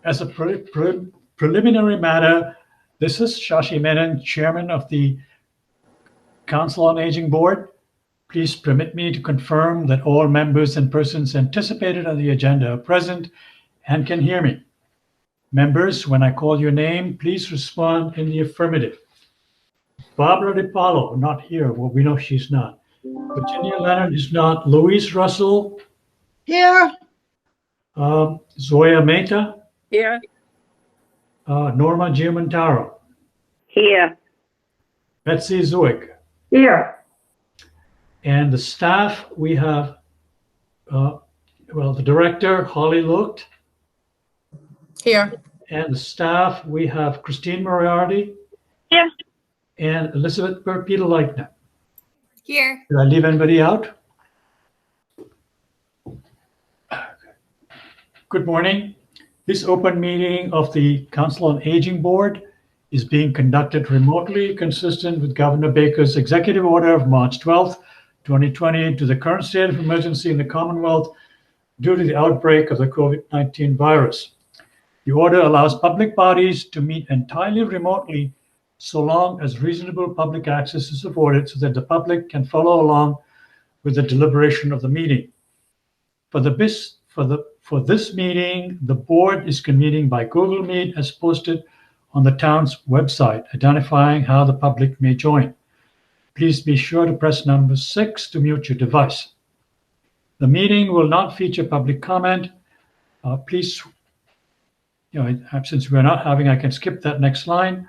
As a preliminary matter, this is Shashi Menon, Chairman of the Council on Aging Board. Please permit me to confirm that all members and persons anticipated on the agenda are present and can hear me. Members, when I call your name, please respond in the affirmative. Barbara DiPaolo, not here. Well, we know she's not. Virginia Leonard is not. Louise Russell? Here. Zoya Mehta? Here. Norma Giamantaro? Here. Betsy Zuick? Here. And the staff, we have, the director, Holly Lucht. Here. And the staff, we have Christine Moriarty. Here. And Elizabeth Peter Leichner. Here. Did I leave anybody out? Good morning. This open meeting of the Council on Aging Board is being conducted remotely, consistent with Governor Baker's executive order of March 12th, 2020, to the current state of emergency in the Commonwealth due to the outbreak of the COVID-19 virus. The order allows public bodies to meet entirely remotely so long as reasonable public access is afforded so that the public can follow along with the deliberation of the meeting. For this meeting, the board is convening by Google Meet as posted on the town's website, identifying how the public may join. Please be sure to press number 6 to mute your device. The meeting will not feature public comment. Please, since we're not having, I can skip that next line.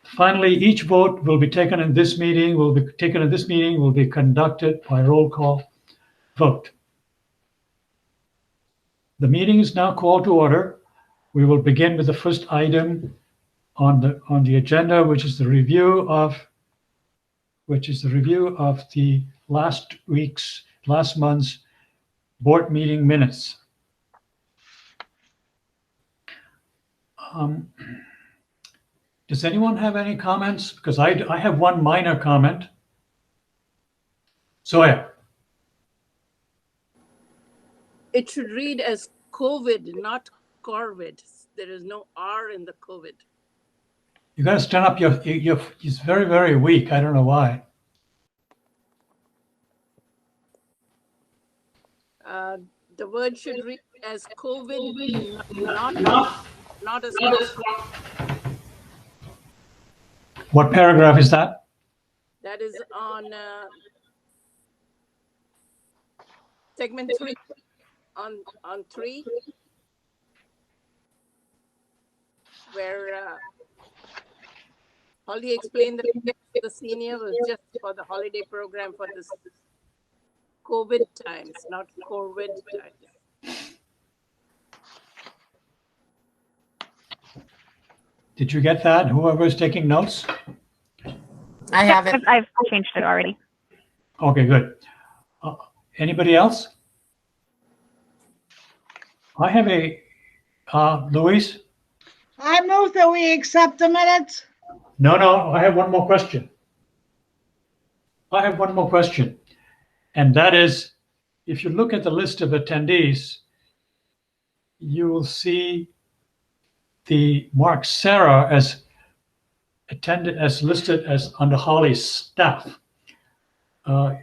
Finally, each vote will be taken in this meeting, will be conducted by roll call vote. The meeting is now called to order. We will begin with the first item on the agenda, which is the review of the last month's board meeting minutes. Does anyone have any comments? Because I have one minor comment. Zoya. It should read as COVID, not Corvid. There is no R in the COVID. You got to stand up. It's very, very weak. I don't know why. The word should read as COVID, not as. What paragraph is that? That is on segment 3. On 3, where Holly explained that the senior was just for the holiday program for this COVID times, not COVID times. Did you get that? Whoever is taking notes? I have it. I've changed it already. Okay, good. Anybody else? I have a, Louise? I move that we accept the minutes. No, I have one more question. And that is, if you look at the list of attendees, you will see the Mark Sarah as listed as under Holly's staff.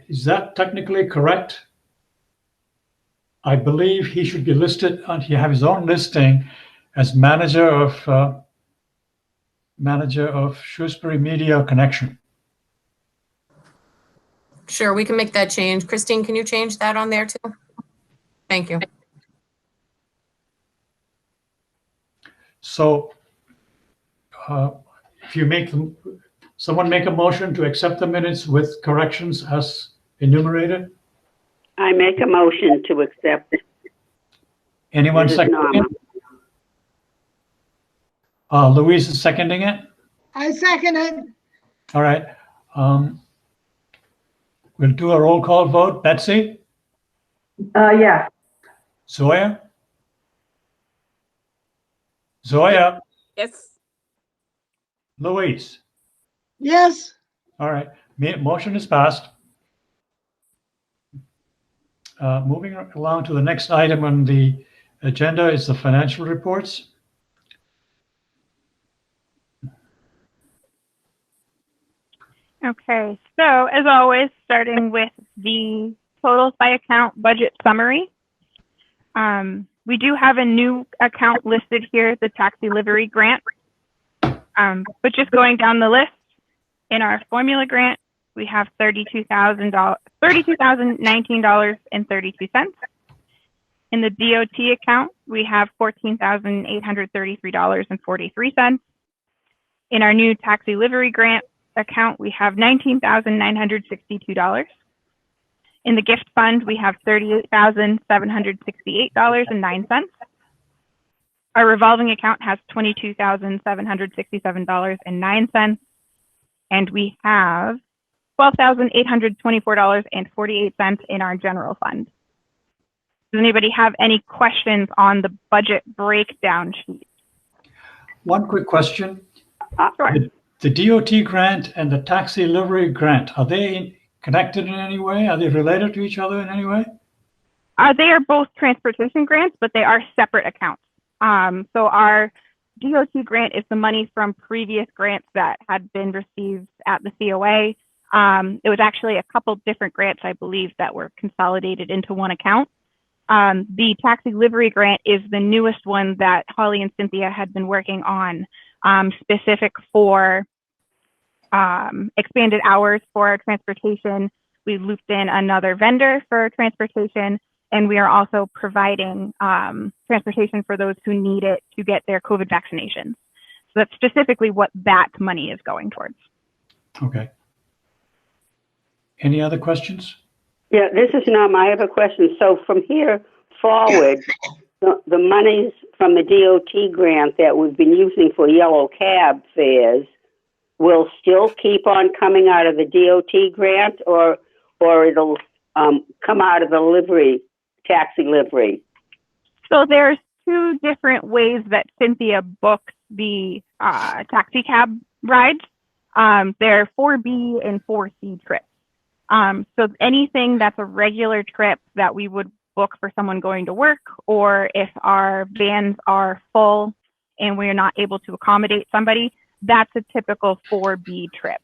Is that technically correct? I believe he should be listed, he have his own listing as manager of Shoesbury Media Connection. Sure, we can make that change. Christine, can you change that on there too? Thank you. So if you someone make a motion to accept the minutes with corrections as enumerated. I make a motion to accept. Anyone seconding it? Louise is seconding it? I second it. All right. We'll do a roll call vote. Betsy? Yeah. Zoya? Zoya? Yes. Louise? Yes. All right. Motion is passed. Moving along to the next item on the agenda is the financial reports. Okay, so as always, starting with the totals by account budget summary. We do have a new account listed here, the tax delivery grant. But just going down the list, in our formula grant, we have $32,019.32. In the DOT account, we have $14,833.43. In our new tax delivery grant account, we have $19,962. In the gift fund, we have $38,768.09. Our revolving account has $22,767.09. And we have $12,824.48 in our general fund. Does anybody have any questions on the budget breakdown sheet? One quick question. Sure. The DOT grant and the tax delivery grant, are they connected in any way? Are they related to each other in any way? They are both transportation grants, but they are separate accounts. So our DOT grant is the money from previous grants that had been received at the COA. It was actually a couple different grants, I believe, that were consolidated into one account. The tax delivery grant is the newest one that Holly and Cynthia had been working on, specific for expanded hours for transportation. We looped in another vendor for transportation, and we are also providing transportation for those who need it to get their COVID vaccinations. So that's specifically what that money is going towards. Okay. Any other questions? Yeah, this is Norma. I have a question. So from here forward, the monies from the DOT grant that we've been using for yellow cab fares will still keep on coming out of the DOT grant, or it'll come out of the taxi livery? So there's two different ways that Cynthia books the taxi cab rides. They're 4B and 4C trips. So anything that's a regular trip that we would book for someone going to work, or if our vans are full and we're not able to accommodate somebody, that's a typical 4B trip.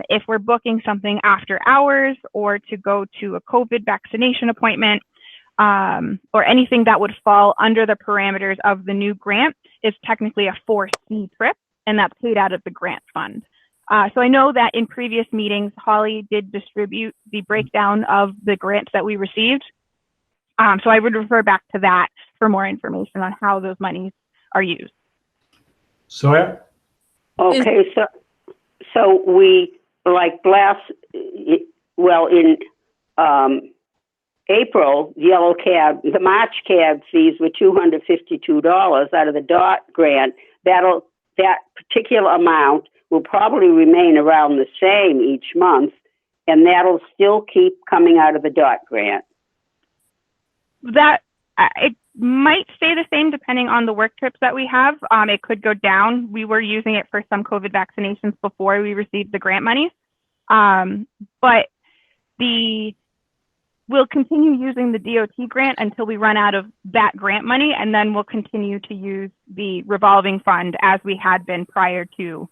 If we're booking something after hours or to go to a COVID vaccination appointment, or anything that would fall under the parameters of the new grant, is technically a 4C trip, and that's paid out of the grant fund. So I know that in previous meetings, Holly did distribute the breakdown of the grants that we received. So I would refer back to that for more information on how those monies are used. Sawyer? Okay, so we, like in April, the March cab fees were $252 out of the DOT grant. That particular amount will probably remain around the same each month, and that'll still keep coming out of the DOT grant. It might stay the same depending on the work trips that we have. It could go down. We were using it for some COVID vaccinations before we received the grant monies. But we'll continue using the DOT grant until we run out of that grant money, and then we'll continue to use the revolving fund as we had been prior to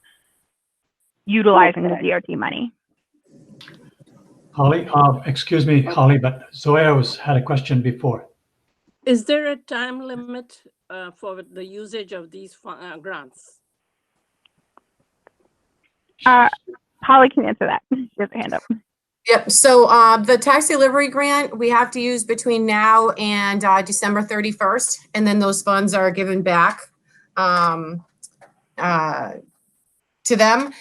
utilizing the DOT money. Holly, excuse me, Holly, but Zoya had a question before. Is there a time limit for the usage of these grants? Holly can answer that. She has a hand up. Yep. So the tax delivery grant, we have to use between now and December 31st, and then those funds are given back to them.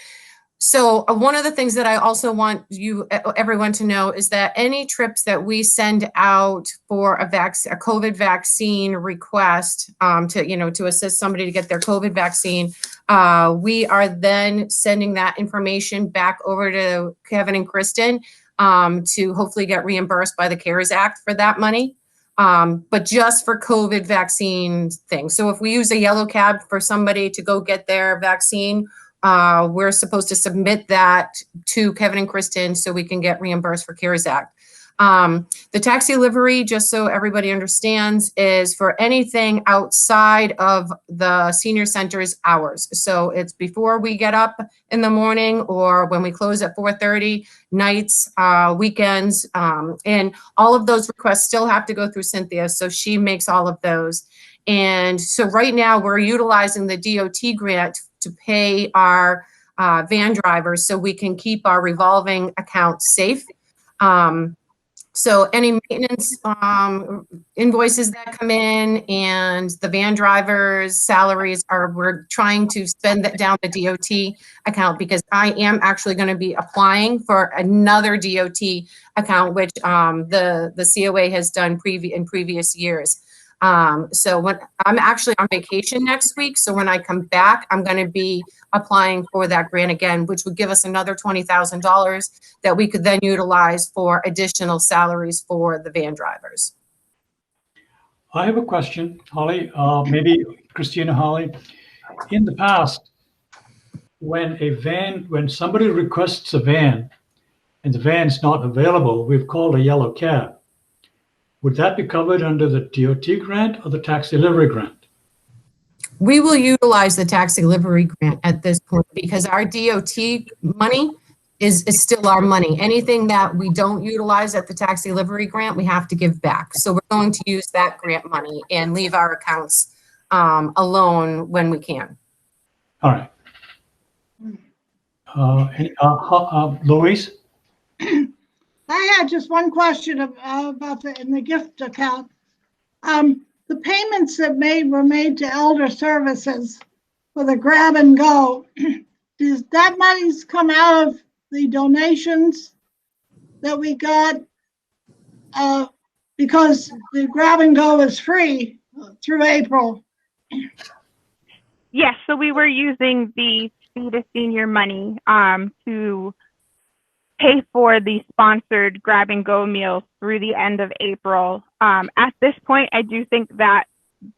So one of the things that I also want everyone to know is that any trips that we send out for a COVID vaccine request to assist somebody to get their COVID vaccine, we are then sending that information back over to Kevin and Kristen to hopefully get reimbursed by the CARES Act for that money. But just for COVID vaccine things. So if we use a yellow cab for somebody to go get their vaccine, we're supposed to submit that to Kevin and Kristen so we can get reimbursed for CARES Act. The taxi livery, just so everybody understands, is for anything outside of the senior center's hours. So it's before we get up in the morning or when we close at 4:30, nights, weekends, and all of those requests still have to go through Cynthia. So she makes all of those. And so right now we're utilizing the DOT grant to pay our van drivers so we can keep our revolving account safe. So any maintenance invoices that come in and the van drivers' salaries we're trying to spend that down the DOT account, because I am actually going to be applying for another DOT account, which the COA has done in previous years. So when I'm actually on vacation next week, so when I come back, I'm going to be applying for that grant again, which would give us another $20,000 that we could then utilize for additional salaries for the van drivers. I have a question, Holly, maybe Christina, Holly. In the past, when somebody requests a van and the van's not available, we've called a yellow cab. Would that be covered under the DOT grant or the taxi delivery grant? We will utilize the taxi delivery grant at this point because our DOT money is still our money. Anything that we don't utilize at the taxi delivery grant, we have to give back. So we're going to use that grant money and leave our accounts alone when we can. All right. Louise? I had just one question about in the gift account. The payments that were made to elder services for the grab and go, does that money's come out of the donations that we got? Because the grab and go is free through April. Yes, so we were using the Feed a Senior money to pay for the sponsored grab and go meals through the end of April. At this point, I do think that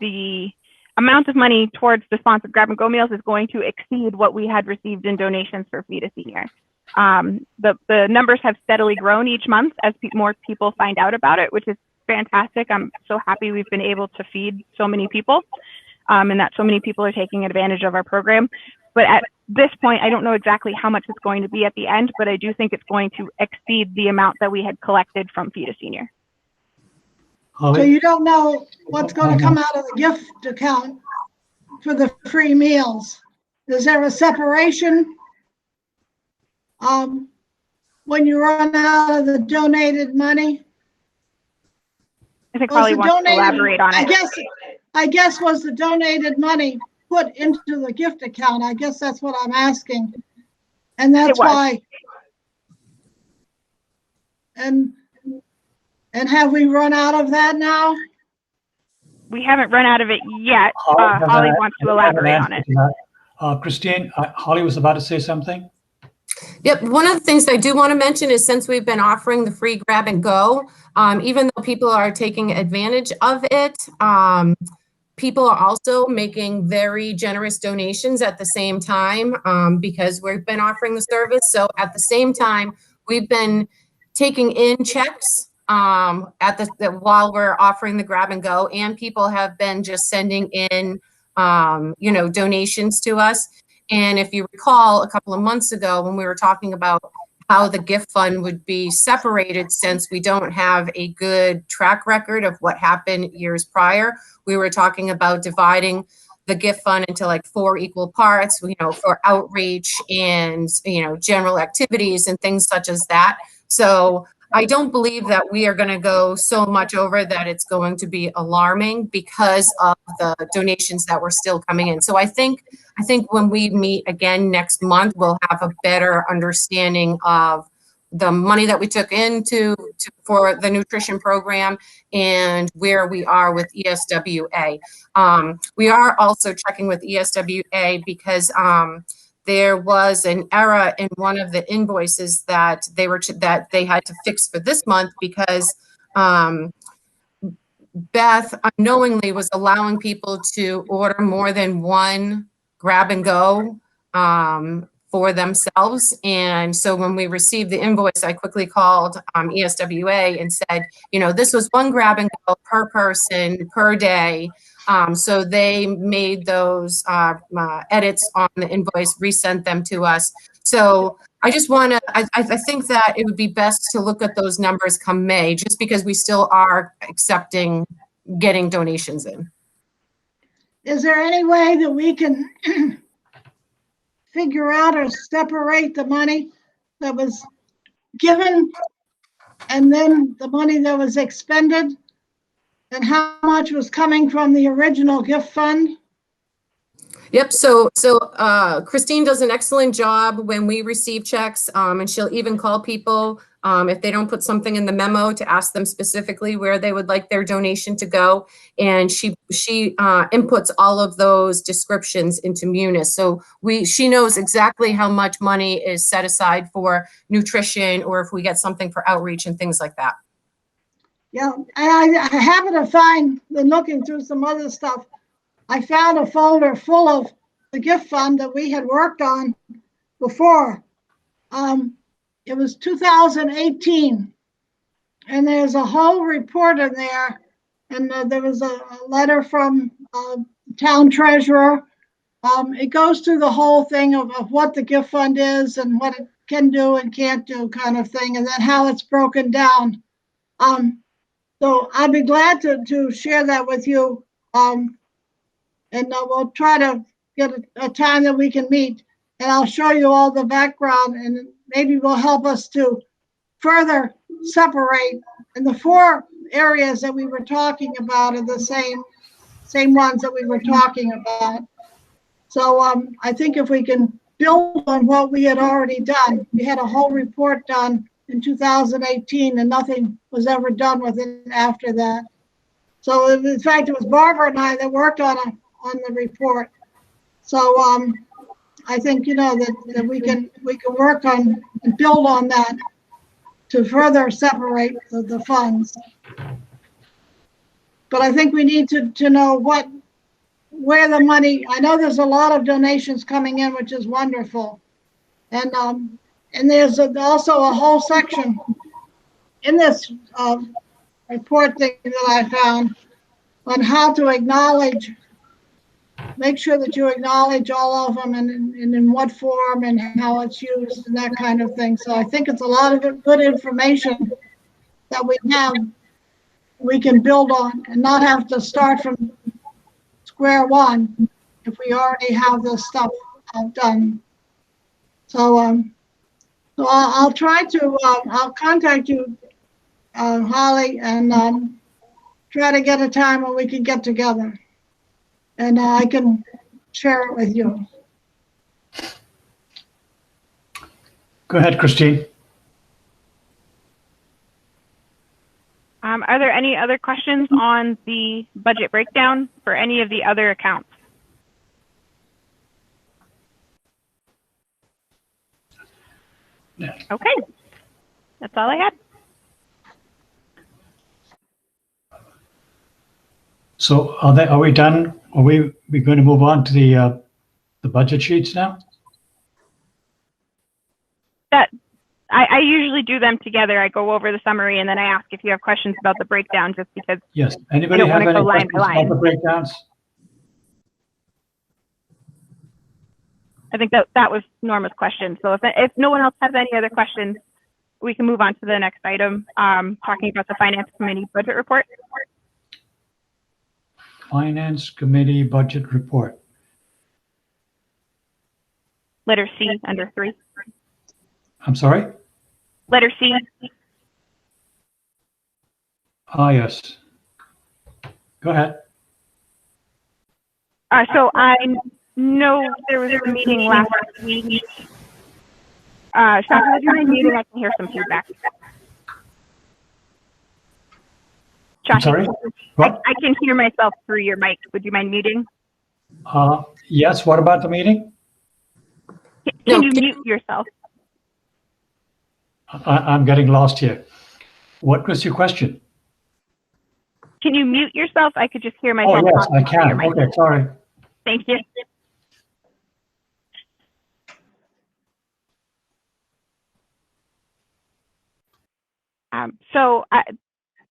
the amount of money towards the sponsored grab and go meals is going to exceed what we had received in donations for Feed a Senior. The numbers have steadily grown each month as more people find out about it, which is fantastic. I'm so happy we've been able to feed so many people and that so many people are taking advantage of our program. But at this point, I don't know exactly how much it's going to be at the end, but I do think it's going to exceed the amount that we had collected from Feed a Senior. So you don't know what's going to come out of the gift account for the free meals. Is there a separation when you run out of the donated money? I think Holly wants to elaborate on it. I guess was the donated money put into the gift account? I guess that's what I'm asking. And that's why. And have we run out of that now? We haven't run out of it yet. Holly wants to elaborate on it. Christine, Holly was about to say something. Yep. One of the things I do want to mention is since we've been offering the free grab and go, even though people are taking advantage of it, people are also making very generous donations at the same time because we've been offering the service. So at the same time, we've been taking in checks while we're offering the grab and go, and people have been just sending in, donations to us. And if you recall, a couple of months ago when we were talking about how the gift fund would be separated since we don't have a good track record of what happened years prior, we were talking about dividing the gift fund into like 4 equal parts, for outreach and, general activities and things such as that. So I don't believe that we are going to go so much over that it's going to be alarming because of the donations that were still coming in. So I think when we meet again next month, we'll have a better understanding of the money that we took into for the nutrition program and where we are with ESWA. We are also checking with ESWA because there was an error in one of the invoices that they had to fix for this month because Beth unknowingly was allowing people to order more than one grab and go for themselves. And so when we received the invoice, I quickly called ESWA and said, you know, this was one grab and go per person per day. So they made those edits on the invoice, resent them to us. So I just want to, I think that it would be best to look at those numbers come May, just because we still are accepting getting donations in. Is there any way that we can figure out or separate the money that was given and then the money that was expended, and how much was coming from the original gift fund? Yep. So Christine does an excellent job when we receive checks, and she'll even call people if they don't put something in the memo to ask them specifically where they would like their donation to go. And she inputs all of those descriptions into Munis. So she knows exactly how much money is set aside for nutrition, or if we get something for outreach and things like that. Yeah, I happen to find, when looking through some other stuff, I found a folder full of the gift fund that we had worked on before. It was 2018, and there's a whole report in there, and there was a letter from town treasurer. It goes through the whole thing of what the gift fund is and what it can do and can't do, kind of thing, and then how it's broken down. So I'd be glad to share that with you. And we'll try to get a time that we can meet, and I'll show you all the background, and maybe will help us to further separate. And the 4 areas that we were talking about are the same ones that we were talking about. So I think if we can build on what we had already done, we had a whole report done in 2018, and nothing was ever done with it after that. So in fact, it was Barbara and I that worked on the report. So I think, you know, that we can work on and build on that to further separate the funds. But I think we need to know where the money, I know there's a lot of donations coming in, which is wonderful. And there's also a whole section in this report thing that I found on how to acknowledge, make sure that you acknowledge all of them, and in what form and how it's used and that kind of thing. So I think it's a lot of good information that we can build on and not have to start from square one if we already have this stuff done. So I'll try to, I'll contact you, Holly, and try to get a time when we can get together, and I can share it with you. Go ahead, Christine. Are there any other questions on the budget breakdown for any of the other accounts? No. Okay, that's all I had. So are we done? Are we going to move on to the budget sheets now? That I usually do them together. I go over the summary and then I ask if you have questions about the breakdown, just because. Yes. Anybody I don't have wanna any go line questions by about line. the breakdowns? I think that was Norma's question. So if no one else has any other questions, we can move on to the next item, talking about the Finance Committee budget report. Finance Committee budget report. Letter C under 3. I'm sorry? Letter C. Ah, yes. Go ahead. So I know there was a meeting last week. Shaka, would you mind muting? I can hear some feedback. I'm sorry? What? I can hear myself through your mic. Would you mind muting? Yes. What about the meeting? Can you mute yourself? I'm getting lost here. What was your question? Can you mute yourself? I could just hear myself. Oh, yes, I through your can. mic. Okay, sorry. Thank you.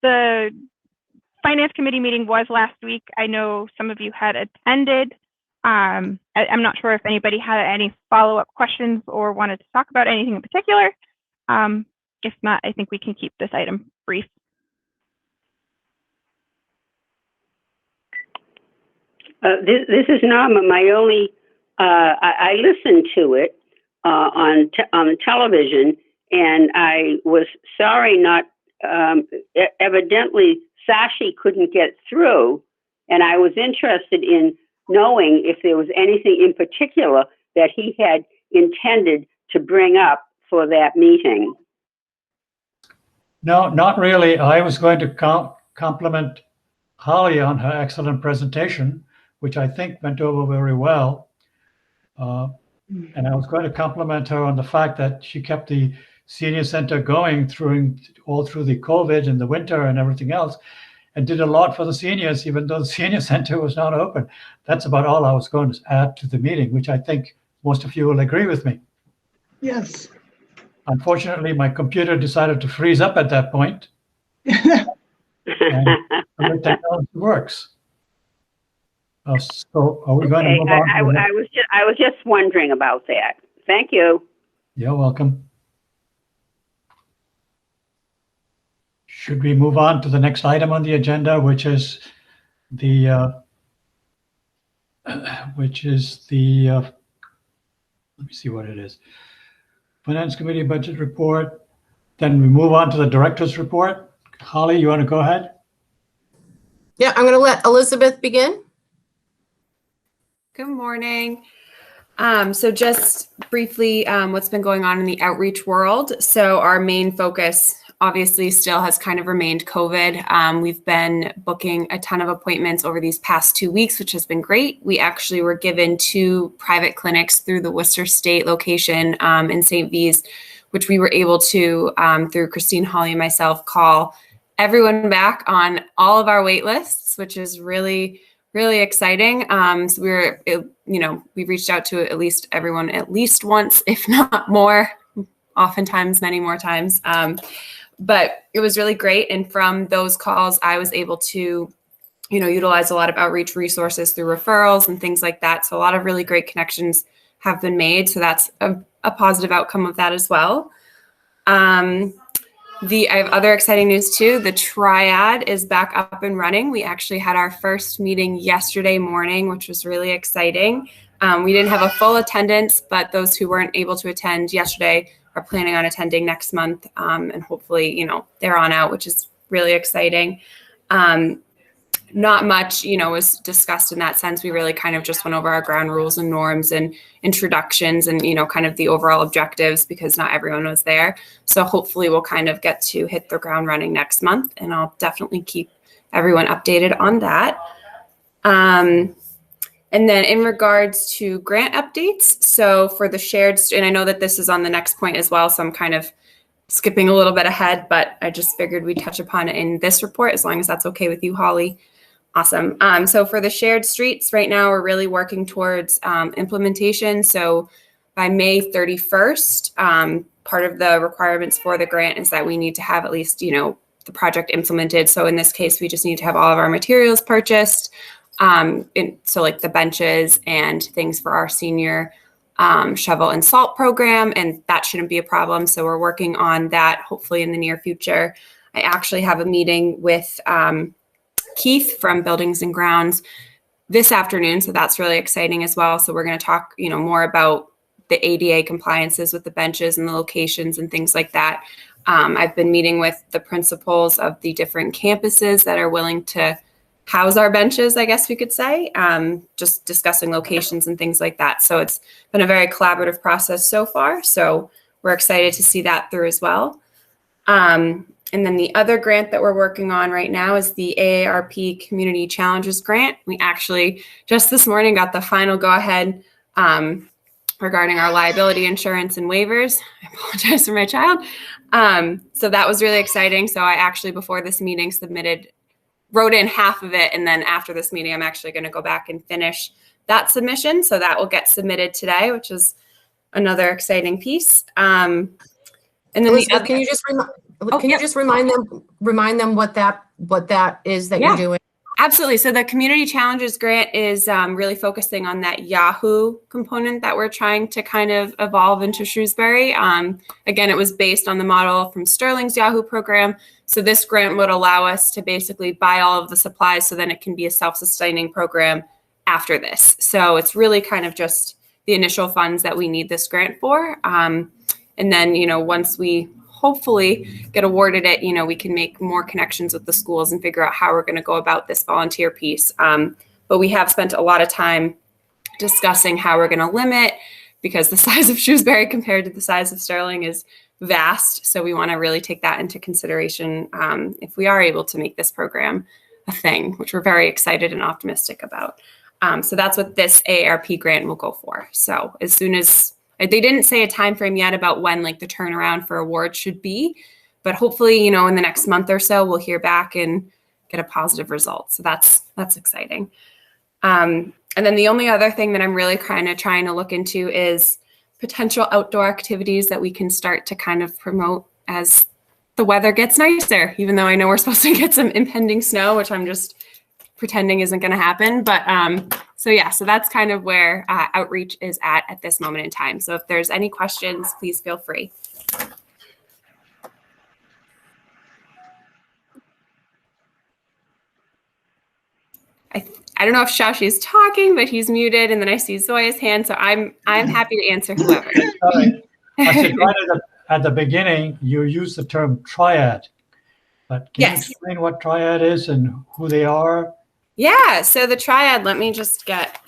The Finance Committee meeting was last week. I know some of you had attended. I'm not sure if anybody had any follow-up questions or wanted to talk about anything in particular. If not, I think we can keep this item brief. This is Norma. My only, I listened to it on the television, and I was sorry not, evidently Sashi couldn't get through, and I was interested in knowing if there was anything in particular that he had intended to bring up for that meeting. No, not really. I was going to compliment Holly on her excellent presentation, which I think went over very well. And I was going to compliment her on the fact that she kept the senior center going all through the COVID and the winter and everything else, and did a lot for the seniors, even though the senior center was not open. That's about all I was going to add to the meeting, which I think most of you will agree with me. Yes. Unfortunately, my computer decided to freeze up at that point. And the technology works. So are we going to move on? I was just wondering about that. Thank you. You're welcome. Should we move on to the next item on the agenda, which is the let me see what it is. Finance Committee budget report. Then we move on to the director's report. Holly, you want to go ahead? Yeah, I'm going to let Elizabeth begin. Good morning. So just briefly, what's been going on in the outreach world. So our main focus obviously still has kind of remained COVID. We've been booking a ton of appointments over these past 2 weeks, which has been great. We actually were given 2 private clinics through the Worcester State location in St. V's, which we were able to, through Christine, Holly, and myself, call everyone back on all of our wait lists, which is really exciting. So we've reached out to at least everyone at least once, if not more, oftentimes many more times. But it was really great. And from those calls, I was able to, utilize a lot of outreach resources through referrals and things like that. So a lot of really great connections have been made. So that's a positive outcome of that as well. I have other exciting news too. The Triad is back up and running. We actually had our first meeting yesterday morning, which was really exciting. We didn't have a full attendance, but those who weren't able to attend yesterday are planning on attending next month. And hopefully, they're on out, which is really exciting. Not much, was discussed in that sense. We really kind of just went over our ground rules and norms and introductions and, kind of the overall objectives because not everyone was there. So hopefully we'll kind of get to hit the ground running next month, and I'll definitely keep everyone updated on that. And then in regards to grant updates, so for the shared, and I know that this is on the next point as well, so I'm kind of skipping a little bit ahead, but I just figured we'd touch upon it in this report, as long as that's okay with you, Holly. Awesome. So for the shared streets, right now we're really working towards implementation. So by May 31st, part of the requirements for the grant is that we need to have at least, the project implemented. So in this case, we just need to have all of our materials purchased. So like the benches and things for our senior shovel and salt program, and that shouldn't be a problem. So we're working on that hopefully in the near future. I actually have a meeting with Keith from Buildings and Grounds this afternoon. So that's really exciting as well. So we're going to talk, more about the ADA compliances with the benches and the locations and things like that. I've been meeting with the principals of the different campuses that are willing to house our benches, I guess we could say, just discussing locations and things like that. So it's been a very collaborative process so far. So we're excited to see that through as well. And then the other grant that we're working on right now is the AARP Community Challenges Grant. We actually just this morning got the final go-ahead regarding our liability insurance and waivers. I apologize for my child. So that was really exciting. So I actually, before this meeting, wrote in half of it. And then after this meeting, I'm actually going to go back and finish that submission. So that will get submitted today, which is another exciting piece. And then Elizabeth, can you just Can you just remind them what that is that you're doing? Absolutely. So the Community Challenges Grant is really focusing on that Yahoo component that we're trying to kind of evolve into Shrewsbury. Again, it was based on the model from Sterling's Yahoo program. So this grant would allow us to basically buy all of the supplies so then it can be a self-sustaining program after this. So it's really kind of just the initial funds that we need this grant for. And then, once we hopefully get awarded it, we can make more connections with the schools and figure out how we're going to go about this volunteer piece. But we have spent a lot of time discussing how we're going to limit, because the size of Shrewsbury compared to the size of Sterling is vast. So we want to really take that into consideration if we are able to make this program a thing, which we're very excited and optimistic about. So that's what this AARP grant will go for. So as soon as they didn't say a time frame yet about when the turnaround for awards should be, but hopefully, in the next month or so, we'll hear back and get a positive result. So that's exciting. And then the only other thing that I'm really kind of trying to look into is potential outdoor activities that we can start to kind of promote as the weather gets nicer, even though I know we're supposed to get some impending snow, which I'm just pretending isn't going to happen. But so that's kind of where outreach is at this moment in time. So if there's any questions, please feel free. I don't know if Shashi is talking, but he's muted, and then I see Zoya's hand, so I'm happy to answer whoever. Sorry. I said right at the beginning, you used the term Triad, but can you explain what Triad is and who they are? Yeah, so the Triad, let me just get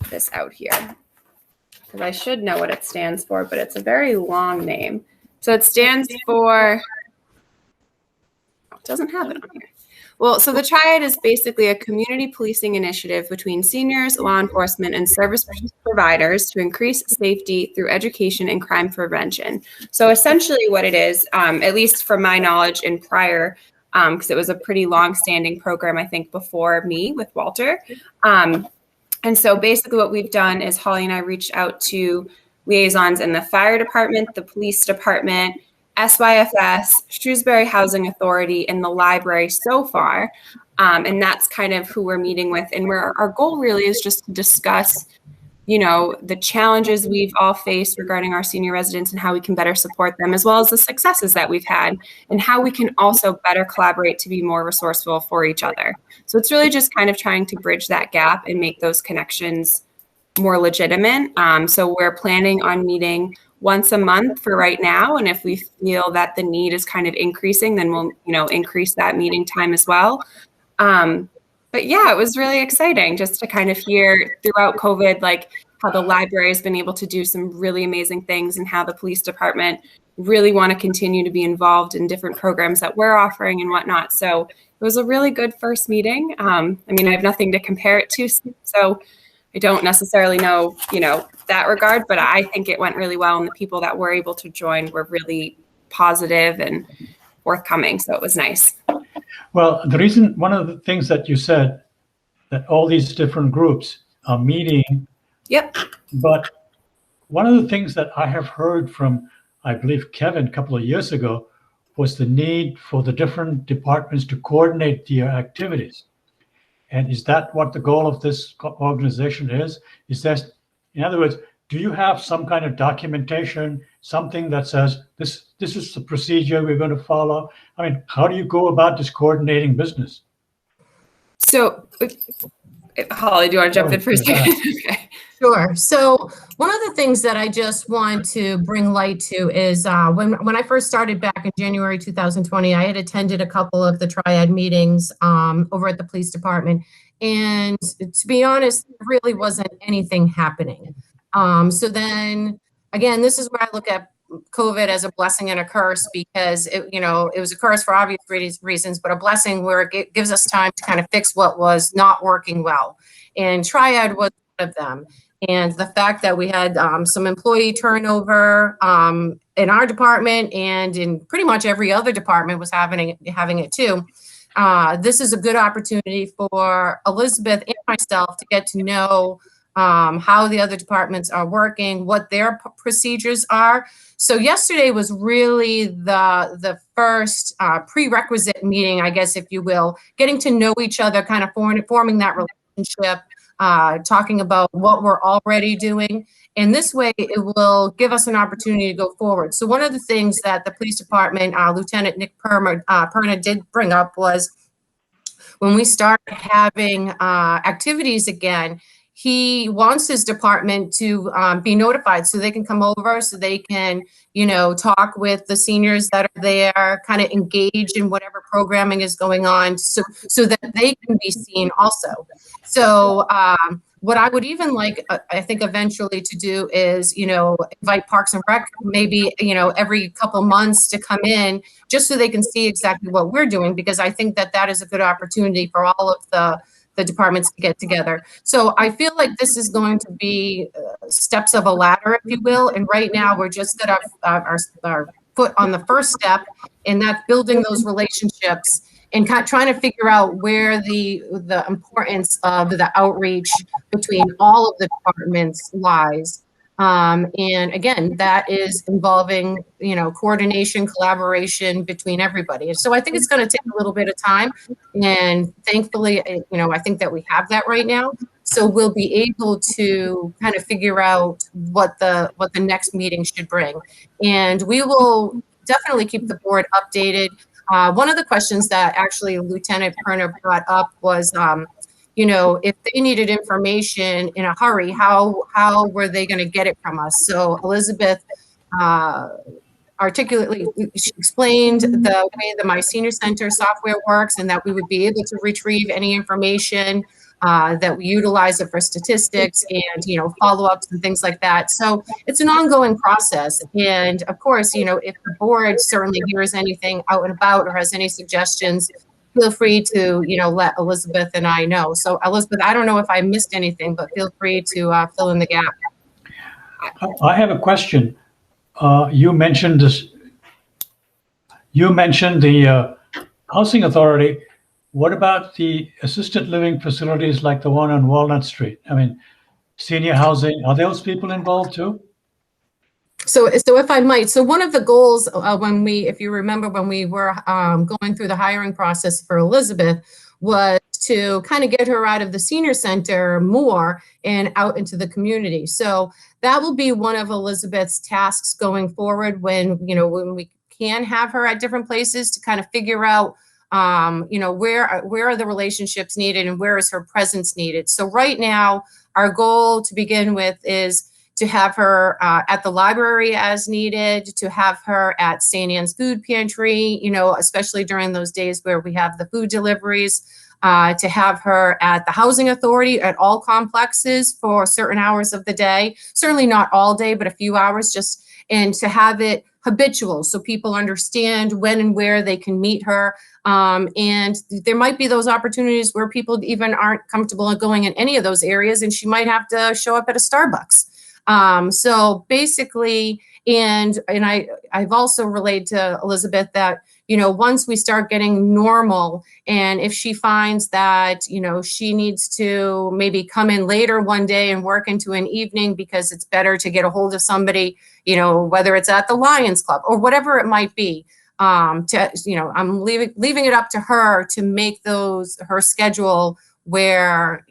this out here, because I should know what it stands for, but it's a very long name. So it stands for, it doesn't have it on here. Well, so the Triad is basically a community policing initiative between seniors, law enforcement, and service providers to increase safety through education and crime prevention. So essentially what it is, at least from my knowledge in prior, because it was a pretty long-standing program, I think, before me with Walter. And so basically what we've done is Holly and I reached out to liaisons in the fire department, the police department, SYFS, Shrewsbury Housing Authority, and the library so far. And that's kind of who we're meeting with. And where our goal really is just to discuss, the challenges we've all faced regarding our senior residents and how we can better support them, as well as the successes that we've had and how we can also better collaborate to be more resourceful for each other. So it's really just kind of trying to bridge that gap and make those connections more legitimate. So we're planning on meeting once a month for right now. And if we feel that the need is kind of increasing, then we'll, increase that meeting time as well. But yeah, it was really exciting just to kind of hear throughout COVID, how the library has been able to do some really amazing things and how the police department really want to continue to be involved in different programs that we're offering and whatnot. So it was a really good first meeting. I have nothing to compare it to, so I don't necessarily know, that regard, but I think it went really well. And the people that were able to join were really positive and forthcoming. So it was nice. Well, one of the things that you said, that all these different groups are meeting. Yep. But one of the things that I have heard from, I believe, Kevin a couple of years ago, was the need for the different departments to coordinate their activities. And is that what the goal of this organization is? Is that, in other words, do you have some kind of documentation, something that says this is the procedure we're going to follow? How do you go about this coordinating business? So, Holly, do you want to jump in for a second? Okay. Sure. So one of the things that I just want to bring light to is when I first started back in January 2020, I had attended a couple of the Triad meetings over at the police department. And to be honest, there really wasn't anything happening. So then, again, this is where I look at COVID as a blessing and a curse, because it was a curse for obvious reasons, but a blessing where it gives us time to kind of fix what was not working well. And Triad was one of them. And the fact that we had some employee turnover in our department and in pretty much every other department was having it too. This is a good opportunity for Elizabeth and myself to get to know how the other departments are working, what their procedures are. So yesterday was really the first prerequisite meeting, I guess, if you will, getting to know each other, kind of forming that relationship, talking about what we're already doing. And this way it will give us an opportunity to go forward. So one of the things that the police department, Lieutenant Nick Perna did bring up was when we start having activities again, he wants his department to be notified so they can come over, so they can, talk with the seniors that are there, kind of engage in whatever programming is going on, so that they can be seen also. So what I would even like, I think eventually to do is, invite Parks and Rec, maybe, every couple months to come in just so they can see exactly what we're doing, because I think that is a good opportunity for all of the departments to get together. So I feel like this is going to be steps of a ladder, if you will. And right now we're just got our foot on the first step, and that's building those relationships and kind of trying to figure out where the importance of the outreach between all of the departments lies. And again, that is involving, coordination, collaboration between everybody. So I think it's going to take a little bit of time, and thankfully, I think that we have that right now. So we'll be able to kind of figure out what the next meeting should bring. And we will definitely keep the board updated. One of the questions that actually Lieutenant Perna brought up was, if they needed information in a hurry, how were they going to get it from us? So Elizabeth articulately, she explained the way the My Senior Center software works, and that we would be able to retrieve any information, that we utilize it for statistics and, follow-ups and things like that. So it's an ongoing process. And of course, if the board certainly hears anything out and about or has any suggestions, feel free to, let Elizabeth and I know. So Elizabeth, I don't know if I missed anything, but feel free to fill in the gap. I have a question. You mentioned this. You mentioned the housing authority. What about the assisted living facilities like the one on Walnut Street? I mean, senior housing, are those people involved too? So if I might, so one of the goals if you remember, when we were going through the hiring process for Elizabeth, was to kind of get her out of the senior center more and out into the community. So that will be one of Elizabeth's tasks going forward when we can have her at different places, to kind of figure out, where are the relationships needed and where is her presence needed. So right now, our goal to begin with is to have her at the library as needed, to have her at St. Anne's Food Pantry, especially during those days where we have the food deliveries, to have her at the Housing Authority at all complexes for certain hours of the day, certainly not all day, but a few hours, and to have it habitual so people understand when and where they can meet her. And there might be those opportunities where people even aren't comfortable going in any of those areas, and she might have to show up at a Starbucks. So basically, and I've also relayed to Elizabeth that, once we start getting normal, and if she finds that, she needs to maybe come in later one day and work into an evening because it's better to get a hold of somebody, whether it's at the Lions Club or whatever it might be, I'm leaving it up to her to make her schedule where,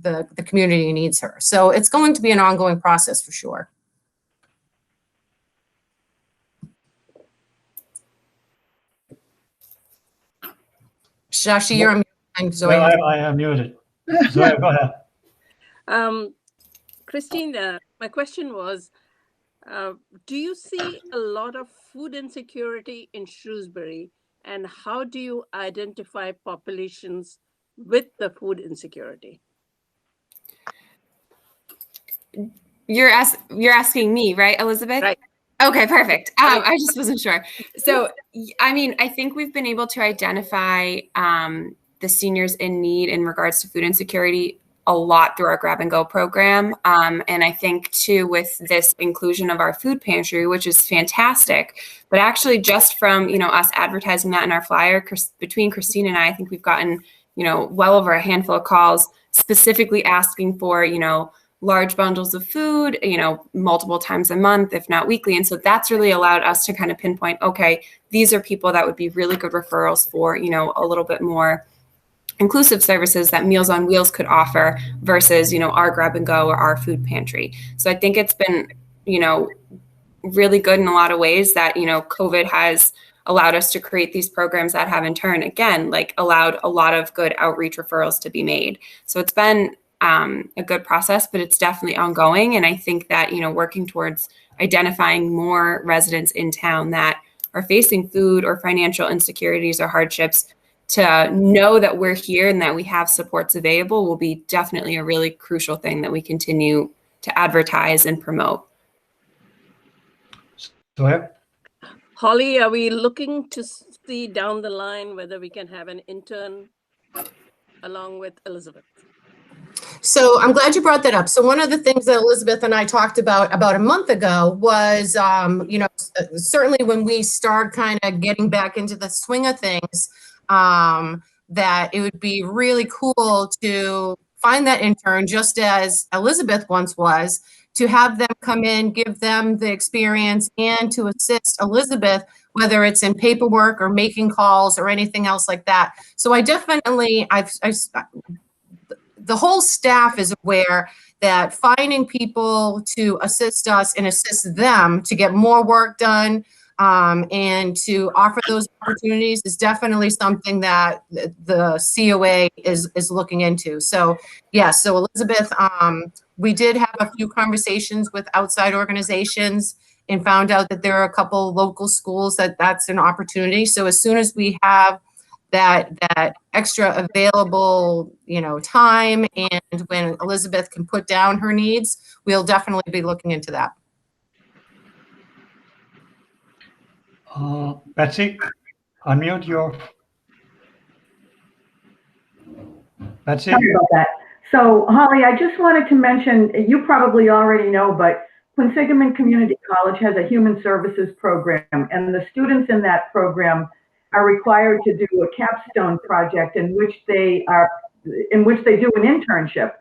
the community needs her. So it's going to be an ongoing process for sure. Shashi, you're on mute. Zoe. Well, I am muted. Zoe, go ahead. Christine, my question was, do you see a lot of food insecurity in Shrewsbury, and how do you identify populations with the food insecurity? You're asking me, right, Elizabeth? Right. Okay, perfect. I just wasn't sure. So, I think we've been able to identify the seniors in need in regards to food insecurity a lot through our grab and go program. And I think too, with this inclusion of our food pantry, which is fantastic, but actually just from, us advertising that in our flyer between Christine and I think we've gotten, well over a handful of calls specifically asking for, large bundles of food, multiple times a month, if not weekly. And so that's really allowed us to kind of pinpoint, okay, these are people that would be really good referrals for, a little bit more inclusive services that Meals on Wheels could offer versus, our grab and go or our food pantry. So I think it's been, really good in a lot of ways that, COVID has allowed us to create these programs that have in turn, again, allowed a lot of good outreach referrals to be made. So it's been a good process, but it's definitely ongoing. And I think that, working towards identifying more residents in town that are facing food or financial insecurities or hardships, to know that we're here and that we have supports available will be definitely a really crucial thing that we continue to advertise and promote. Go ahead. Holly, are we looking to see down the line whether we can have an intern along with Elizabeth? So I'm glad you brought that up. So one of the things that Elizabeth and I talked about a month ago was, certainly when we start kind of getting back into the swing of things, that it would be really cool to find that intern, just as Elizabeth once was, to have them come in, give them the experience, and to assist Elizabeth, whether it's in paperwork or making calls or anything else like that. So I definitely, the whole staff is aware that finding people to assist us and assist them to get more work done, and to offer those opportunities is definitely something that the COA is looking into. So yes, so Elizabeth, we did have a few conversations with outside organizations and found out that there are a couple local schools that's an opportunity. So as soon as we have that extra available, time, and when Elizabeth can put down her needs, we'll definitely be looking into that. Betsy, unmute your. Betsy. Sorry about that. So, Holly, I just wanted to mention, you probably already know, but Quinsigamond Community College has a human services program, and the students in that program are required to do a capstone project in which they do an internship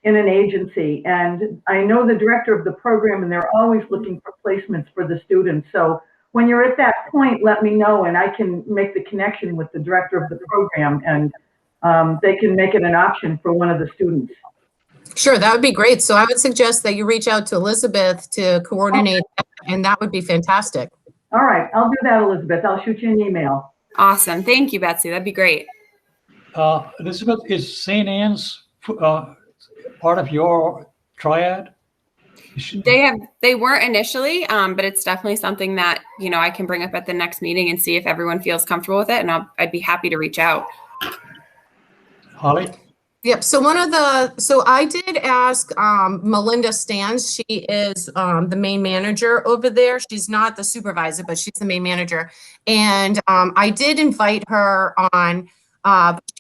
in an agency. And I know the director of the program, and they're always looking for placements for the students. So when you're at that point, let me know, and I can make the connection with the director of the program, and they can make it an option for one of the students. Sure, that would be great. So I would suggest that you reach out to Elizabeth to coordinate, and that would be fantastic. All right, I'll do that, Elizabeth. I'll shoot you an email. Awesome. Thank you, Betsy. That'd be great. Elizabeth, is St. Anne's part of your Triad? They weren't initially, but it's definitely something that, I can bring up at the next meeting and see if everyone feels comfortable with it. And I'd be happy to reach out. Holly? Yep. So I did ask Melinda Stans. She is the main manager over there. She's not the supervisor, but she's the main manager. And I did invite her on.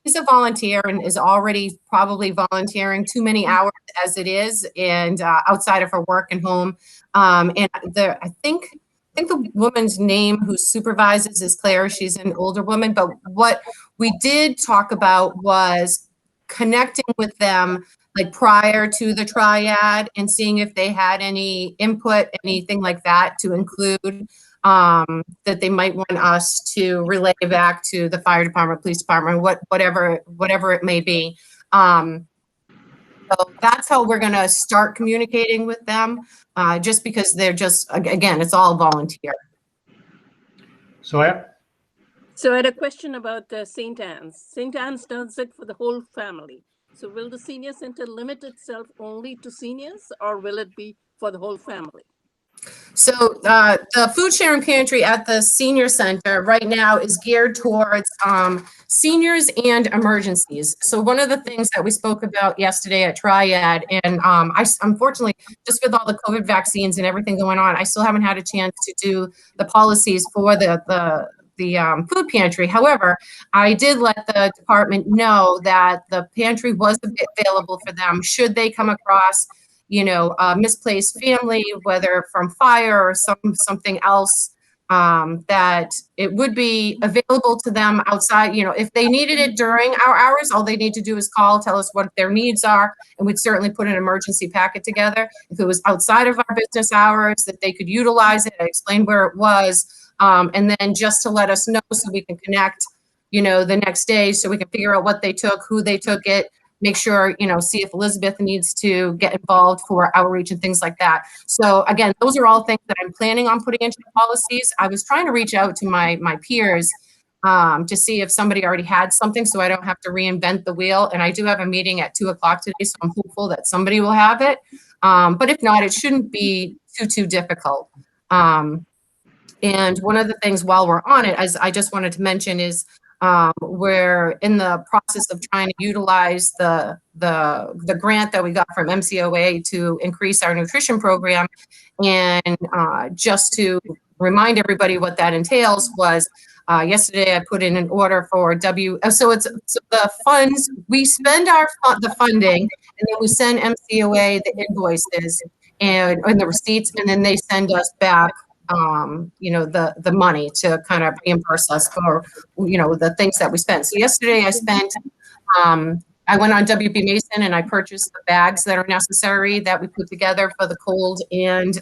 She's a volunteer and is already probably volunteering too many hours as it is, and outside of her work and home. And I think the woman's name who supervises is Claire. She's an older woman. But what we did talk about was connecting with them prior to the Triad and seeing if they had any input, anything like that to include, that they might want us to relay back to the fire department, police department, whatever it may be. So that's how we're going to start communicating with them, just because they're again, it's all volunteer. So I had a question about St. Anne's. St. Anne's does it for the whole family. So will the senior center limit itself only to seniors, or will it be for the whole family? So the food sharing pantry at the senior center right now is geared towards seniors and emergencies. So one of the things that we spoke about yesterday at Triad, and I unfortunately, just with all the COVID vaccines and everything going on, I still haven't had a chance to do the policies for the food pantry. However, I did let the department know that the pantry was available for them should they come across, a misplaced family, whether from fire or something else that it would be available to them outside. You know, if they needed it during our hours, all they need to do is call, tell us what their needs are, and we'd certainly put an emergency packet together. If it was outside of our business hours, that they could utilize it, I explained where it was, and then just to let us know so we can connect, you know, the next day so we can figure out what they took, who they took it, make sure, you know, see if Elizabeth needs to get involved for outreach and things like that. So again, those are all things that I'm planning on putting into the policies. I was trying to reach out to my peers to see if somebody already had something so I don't have to reinvent the wheel. And I do have a meeting at 2:00 today, so I'm hopeful that somebody will have it. But if not, it shouldn't be too difficult. And one of the things while we're on it, as I just wanted to mention, is we're in the process of trying to utilize the grant that we got from MCOA to increase our nutrition program. And just to remind everybody what that entails was yesterday I put in an order for so the funds, we spend the funding, and then we send MCOA the invoices and the receipts, and then they send us back you know, the money to kind of reimburse us for, you know, the things that we spent. So yesterday I spent, I went on WB Mason and I purchased the bags that are necessary that we put together for the cold and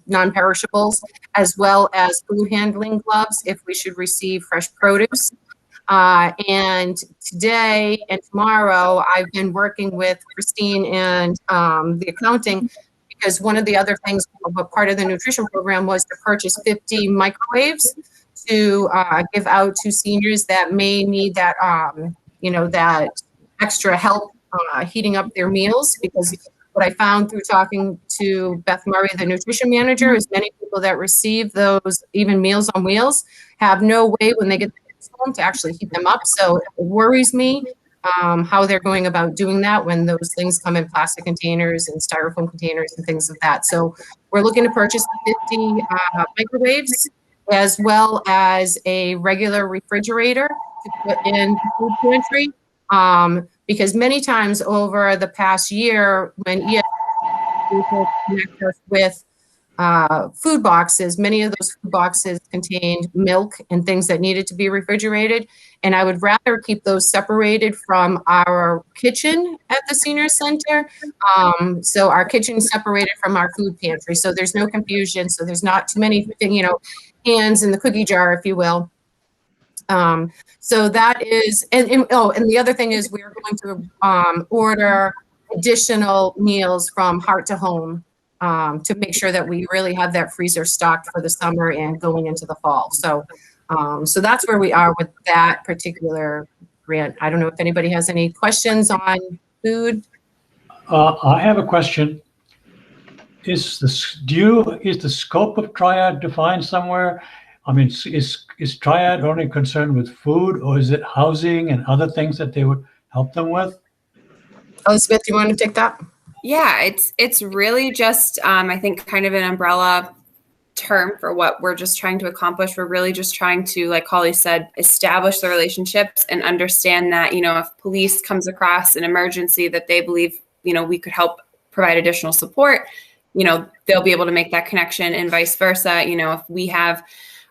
non-perishables, as well as food handling gloves if we should receive fresh produce. And today and tomorrow I've been working with Christine and the accounting, because one of the other things, part of the nutrition program was to purchase 50 microwaves to give out to seniors that may need that, you know, that extra help heating up their meals. Because what I found through talking to Beth Murray, the nutrition manager, is many people that receive those even Meals on Wheels have no way when they get home to actually heat them up. So it worries me how they're going about doing that when those things come in plastic containers and styrofoam containers and things like that. So we're looking to purchase 50 microwaves, as well as a regular refrigerator to put in the food pantry. Because many times over the past year, when people connect us with food boxes, many of those food boxes contained milk and things that needed to be refrigerated. And I would rather keep those separated from our kitchen at the senior center. So our kitchen is separated from our food pantry. So there's no confusion. So there's not too many, you know, hands in the cookie jar, if you will. So that is, and the other thing is we're going to order additional meals from Heart to Home to make sure that we really have that freezer stocked for the summer and going into the fall. So, so that's where we are with that particular grant. I don't know if anybody has any questions on food. I have a question. Is the scope of Triad defined somewhere? I mean, is Triad only concerned with food, or is it housing and other things that they would help them with? Elizabeth, you want to take that? Yeah, it's really just, I think, kind of an umbrella term for what we're just trying to accomplish. We're really just trying to, like Holly said, establish the relationships and understand that, you know, if police comes across an emergency that they believe, you know, we could help provide additional support, you know, they'll be able to make that connection, and vice versa. You know, if we have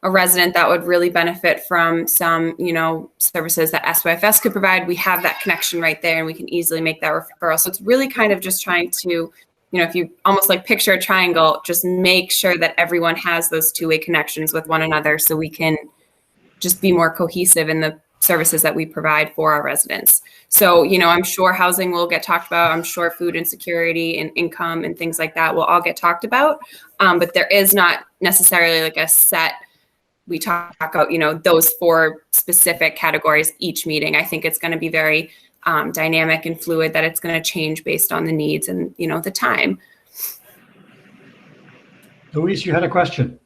a resident that would really benefit from some, you know, services that SYFS could provide, we have that connection right there and we can easily make that referral. So it's really kind of just trying to, you know, if you almost like picture a triangle, just make sure that everyone has those two-way connections with one another so we can just be more cohesive in the services that we provide for our residents. So, you know, I'm sure housing will get talked about. I'm sure food insecurity and income and things like that will all get talked about. But there is not necessarily like a set, we talk about, you know, those 4 specific categories each meeting. I think it's going to be very dynamic and fluid, that it's going to change based on the needs and, you know, the time. Louise, you had a question.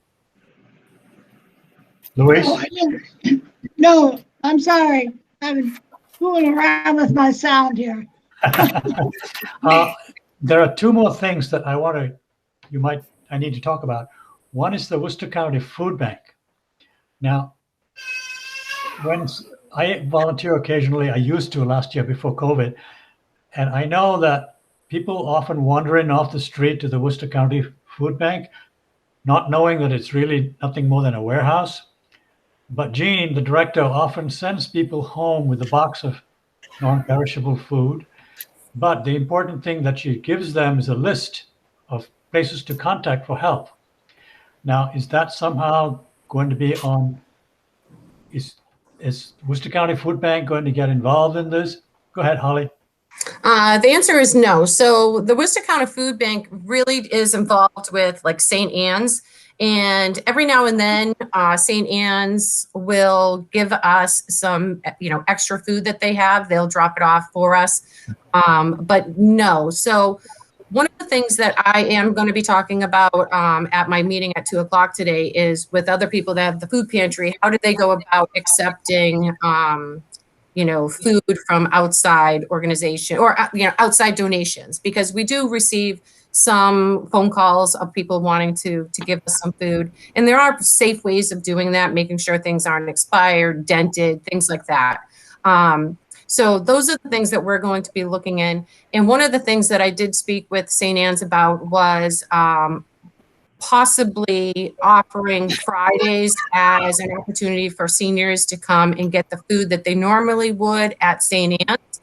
Louise? No, I'm sorry. I'm fooling around with my sound here. There are 2 more things that I need to talk about. One is the Worcester County Food Bank. Now, when I volunteer occasionally, I used to last year before COVID, and I know that people often wander in off the street to the Worcester County Food Bank. not knowing that it's really nothing more than a warehouse. But Jean, the director, often sends people home with a box of non-perishable food. But the important thing that she gives them is a list of places to contact for help. Now, is that somehow going to be on, is Worcester County Food Bank going to get involved in this? Go ahead, Holly. The answer is no. So the Worcester County Food Bank really is involved with like St. Anne's, and every now and then St. Anne's will give us some, extra food that they have. They'll drop it off for us, but no. So one of the things that I am going to be talking about at my meeting at 2:00 today is with other people that have the food pantry. How do they go about accepting food from outside organization or, outside donations? Because we do receive some phone calls of people wanting to give us some food. And there are safe ways of doing that, making sure things aren't expired, dented, things like that. So those are the things that we're going to be looking in. And one of the things that I did speak with St. Anne's about was possibly offering Fridays as an opportunity for seniors to come and get the food that they normally would at St. Anne's.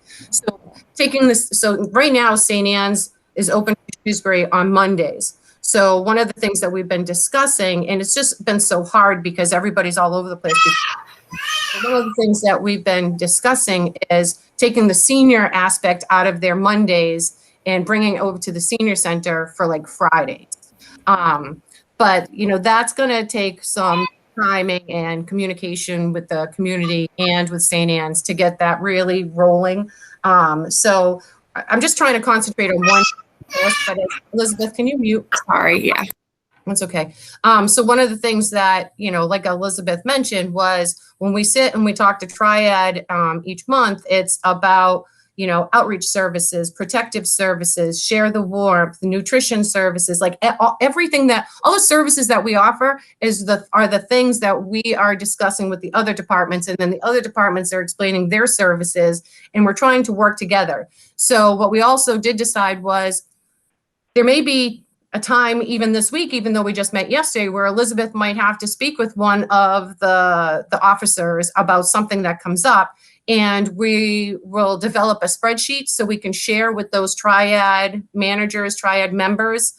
So right now, St. Anne's is open to Shoesbury on Mondays. So one of the things that we've been discussing, and it's just been so hard because everybody's all over the place. One of the things that we've been discussing is taking the senior aspect out of their Mondays and bringing it over to the senior center for like Fridays. But that's going to take some timing and communication with the community and with St. Anne's to get that really rolling. So I'm just trying to concentrate on one. But Elizabeth, can you mute? Sorry, yeah. That's okay. So one of the things that, like Elizabeth mentioned, was when we sit and we talk to Triad each month, it's about, outreach services, protective services, share the warmth, the nutrition services, like everything all the services that we offer are the things that we are discussing with the other departments. And then the other departments are explaining their services, and we're trying to work together. So what we also did decide was there may be a time even this week, even though we just met yesterday, where Elizabeth might have to speak with one of the officers about something that comes up. And we will develop a spreadsheet so we can share with those Triad managers, Triad members.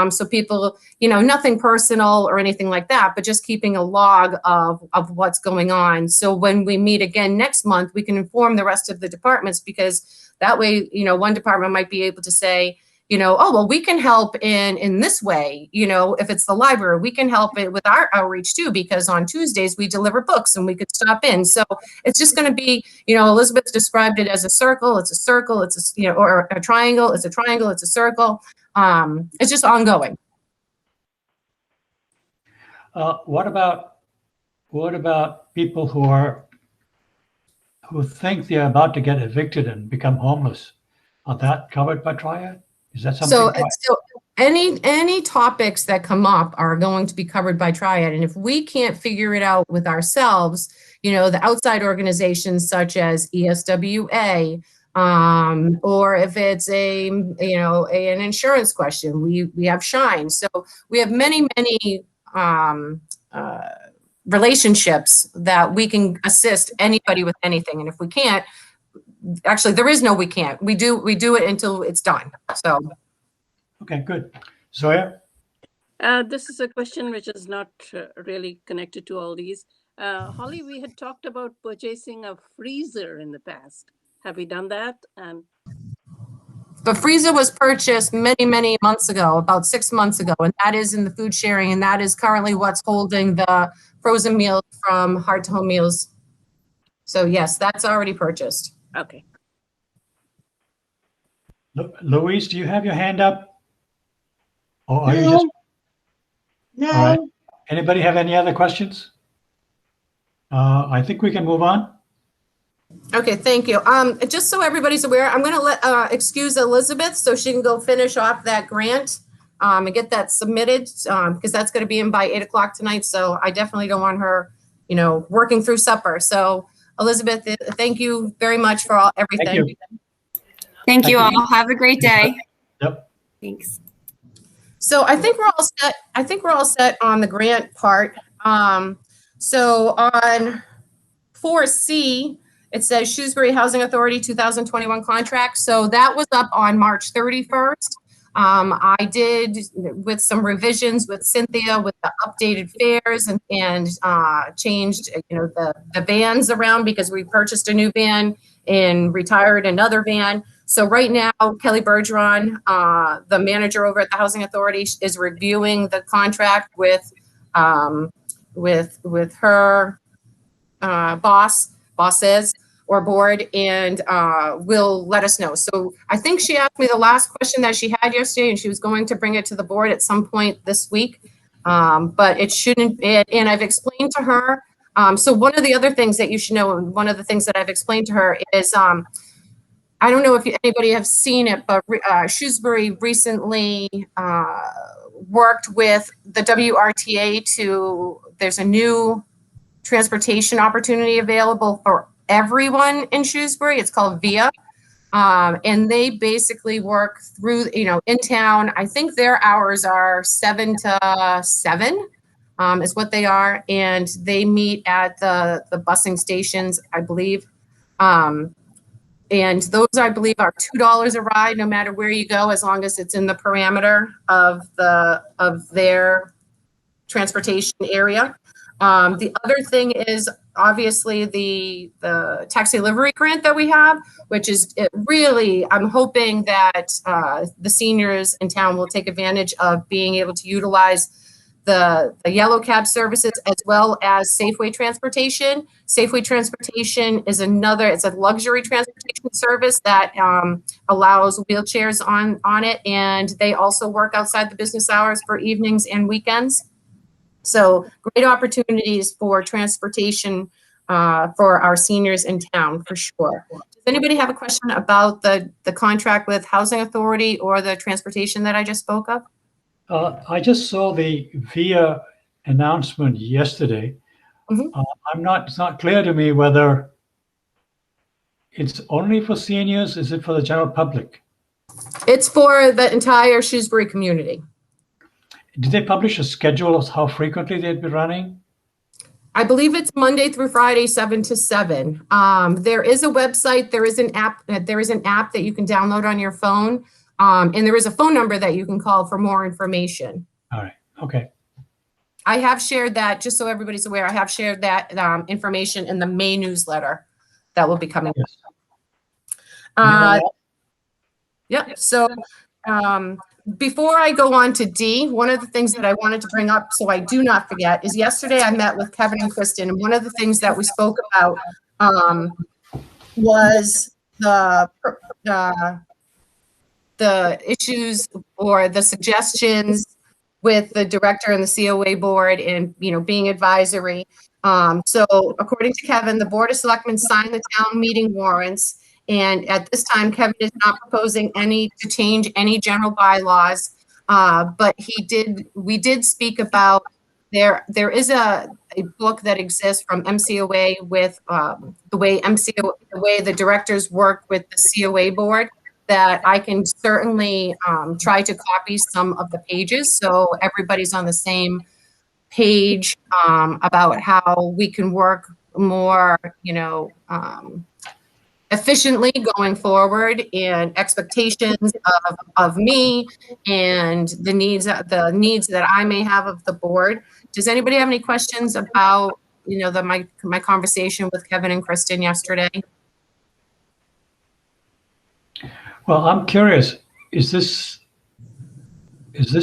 So people, nothing personal or anything like that, but just keeping a log of what's going on. So when we meet again next month, we can inform the rest of the departments, because that way, one department might be able to say, oh, well, we can help in this way. If it's the library, we can help it with our outreach too, because on Tuesdays we deliver books and we could stop in. So it's just going to be, Elizabeth described it as a circle. It's a circle. It's or a triangle. It's a triangle. It's a circle. It's just ongoing. What about people who think they're about to get evicted and become homeless? Are that covered by Triad? Is that something? So any topics that come up are going to be covered by Triad. And if we can't figure it out with ourselves, the outside organizations such as ESWA, or if it's an insurance question, we have Shine. So we have many relationships that we can assist anybody with anything. And if we can't, actually, there is no we can't. We do it until it's done. So. Okay, good. Zoya? This is a question which is not really connected to all these. Holly, we had talked about purchasing a freezer in the past. Have we done that? The freezer was purchased many months ago, about 6 months ago, and that is in the food sharing, and that is currently what's holding the frozen meals from Hard to Home Meals. So yes, that's already purchased. Okay. Louise, do you have your hand up? Or are No. you just? No. All right. Anybody have any other questions? I think we can move on. Okay, thank you. Just so everybody's aware, I'm going to excuse Elizabeth so she can go finish off that grant and get that submitted, because that's going to be in by 8:00 tonight. So I definitely don't want her, working through supper. So Elizabeth, thank you very much for everything. Thank you. Thank you all. Have a great day. Yep. Thanks. So I think we're all set. I think we're all set on the grant part. So on 4C, it says Shoesbury Housing Authority 2021 contract. So that was up on March 31st. I did with some revisions with Cynthia with the updated fares and changed the vans around because we purchased a new van and retired another van. So right now, Kelly Bergeron, the manager over at the Housing Authority, is reviewing the contract with her bosses or board, and will let us know. So I think she asked me the last question that she had yesterday, and she was going to bring it to the board at some point this week. But it shouldn't, and I've explained to her. So one of the other things that you should know, and one of the things that I've explained to her is, I don't know if anybody have seen it, but Shoesbury recently worked with the WRTA there's a new transportation opportunity available for everyone in Shoesbury. It's called VIA. And they basically work through, in town. I think their hours are 7 to 7 is what they are. And they meet at the busing stations, I believe. And those, I believe, are $2 a ride, no matter where you go, as long as it's in the parameter of their transportation area. The other thing is obviously the taxi livery grant that we have, which is really, I'm hoping that the seniors in town will take advantage of being able to utilize the yellow cab services as well as Safeway Transportation. Safeway Transportation is it's a luxury transportation service that allows wheelchairs on it, and they also work outside the business hours for evenings and weekends. So great opportunities for transportation for our seniors in town, for sure. Does anybody have a question about the contract with Housing Authority or the transportation that I just spoke of? I just saw the VIA announcement yesterday. Mhm. It's not clear to me whether it's only for seniors. Is it for the general public? It's for the entire Shoesbury community. Did they publish a schedule of how frequently they'd be running? I believe it's Monday through Friday, 7 to 7. There is a website. There is an app. There is an app that you can download on your phone. And there is a phone number that you can call for more information. All right. Okay. I have shared that, just so everybody's aware, I have shared that information in the May newsletter that will be coming. Yes. Yeah. So before I go on to D, one of the things that I wanted to bring up so I do not forget is yesterday I met with Kevin and Kristen, and one of the things that we spoke about was the issues or the suggestions with the director and the COA board and, being advisory. So according to Kevin, the Board of Selectmen signed the town meeting warrants. And at this time, Kevin is not proposing to change any general bylaws. But we did speak about there is a book that exists from MCOA with the way the directors work with the COA board, that I can certainly try to copy some of the pages so everybody's on the same page about how we can work more, efficiently going forward, and expectations of me and the needs that I may have of the board. Does anybody have any questions about, my conversation with Kevin and Kristen yesterday? Well, I'm curious, is this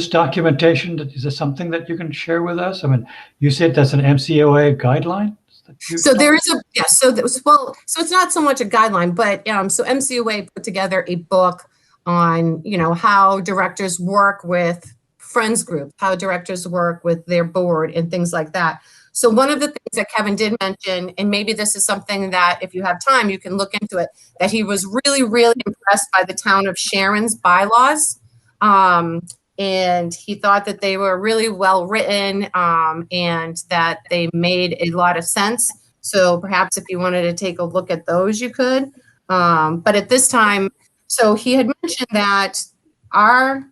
documentation, is this something that you can share with us? I mean, you said that's an MCOA guideline? So there is so it's not so much a guideline, but so MCOA put together a book on, how directors work with friends group, how directors work with their board and things like that. So one of the things that Kevin did mention, and maybe this is something that if you have time, you can look into it, that he was really, really impressed by the town of Sharon's bylaws. And he thought that they were really well written and that they made a lot of sense. So perhaps if you wanted to take a look at those, you could. But at this time, so he had mentioned that our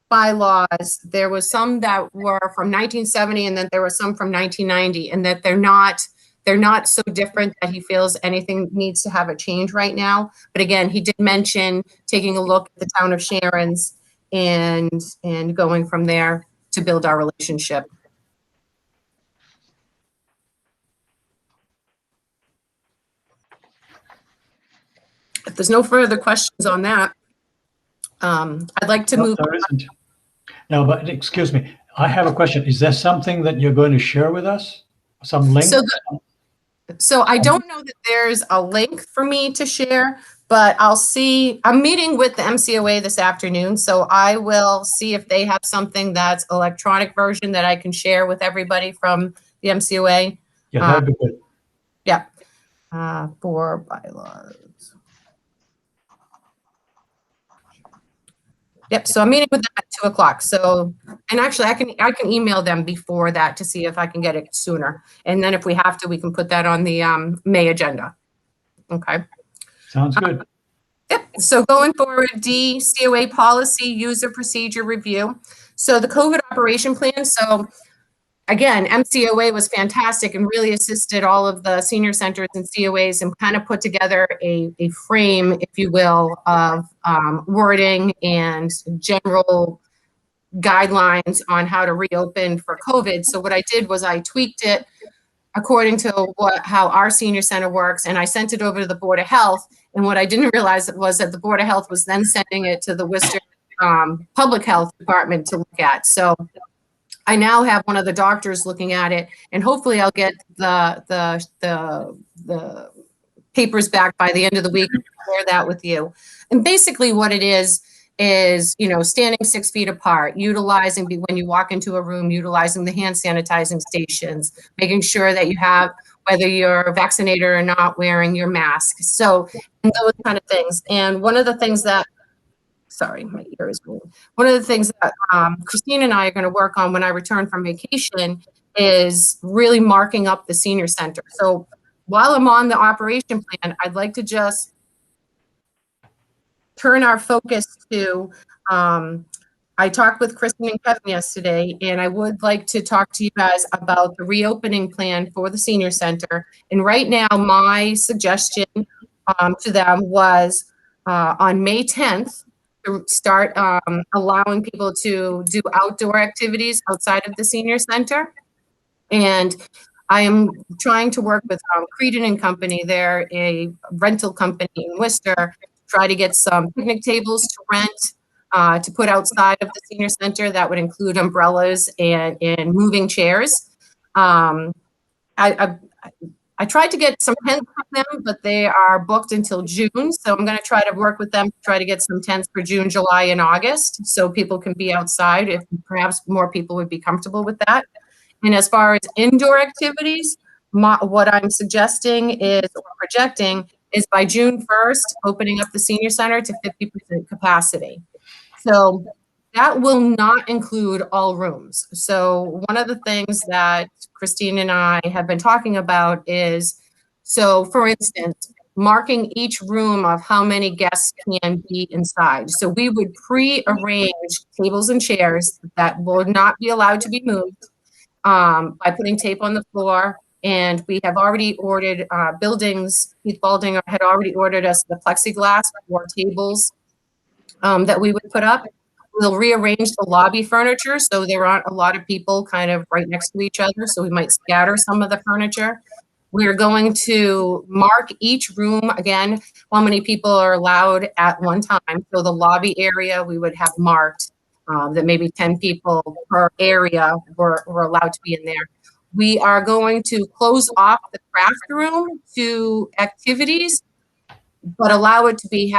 bylaws, there was some that were from 1970 and then there were some from 1990, and that they're not so different that he feels anything needs to have a change right now. But again, he did mention taking a look at the town of Sharon's and going from there to build our relationship. If there's no further questions on that, I'd like to move. There isn't. No, but excuse me. I have a question. Is there something that you're going to share with us? Some link? So I don't know that there's a link for me to share, but I'm meeting with the MCOA this afternoon, so I will see if they have something that's electronic version that I can share with everybody from the MCOA. Yeah, that'd be good. Yeah. For bylaws. Yep, so I'm meeting with them at 2 o'clock. So, and actually I can email them before that to see if I can get it sooner. And then if we have to, we can put that on the May agenda. Okay. Sounds good. Yep, so going forward, D, COA policy user procedure review. So the COVID operation plan. So again, MCOA was fantastic and really assisted all of the senior centers and COAs and kind of put together a frame, if you will, of wording and general guidelines on how to reopen for COVID. So what I did was I tweaked it according to how our senior center works, and I sent it over to the Board of Health. And what I didn't realize was that the Board of Health was then sending it to the Worcester Public Health Department to look at. So I now have one of the doctors looking at it, and hopefully I'll get the papers back by the end of the week and share that with you. And basically what it is, standing 6 feet apart, utilizing, when you walk into a room, utilizing the hand sanitizing stations, making sure that you have, whether you're vaccinated or not, wearing your mask. So, and those kind of things. And one of the things that, sorry, my ear is moving. One of the things that Christine and I are going to work on when I return from vacation is really marking up the senior center. So while I'm on the operation plan, I'd like to just turn our focus to, I talked with Kristen and Kevin yesterday, and I would like to talk to you guys about the reopening plan for the senior center. And right now, my suggestion to them was on May 10th, to start allowing people to do outdoor activities outside of the senior center. And I am trying to work with Creedon and Company. They're a rental company in Worcester. Try to get some picnic tables to rent to put outside of the senior center. That would include umbrellas and moving chairs. I tried to get some tents from them, but they are booked until June. So I'm going to try to work with them to try to get some tents for June, July, and August so people can be outside if perhaps more people would be comfortable with that. And as far as indoor activities, what I'm suggesting is, or projecting, is by June 1st, opening up the senior center to 50% capacity. So that will not include all rooms. So one of the things that Christine and I have been talking about is, so for instance, marking each room of how many guests can be inside. So we would pre-arrange tables and chairs that will not be allowed to be moved by putting tape on the floor. And we have already ordered buildings. Keith Balding had already ordered us the plexiglass for tables that we would put up. We'll rearrange the lobby furniture so there aren't a lot of people kind of right next to each other. So we might scatter some of the furniture. We're going to mark each room, again, how many people are allowed at one time. So the lobby area, we would have marked that maybe 10 people per area were allowed to be in there. We are going to close off the craft room to activities, but allow it to be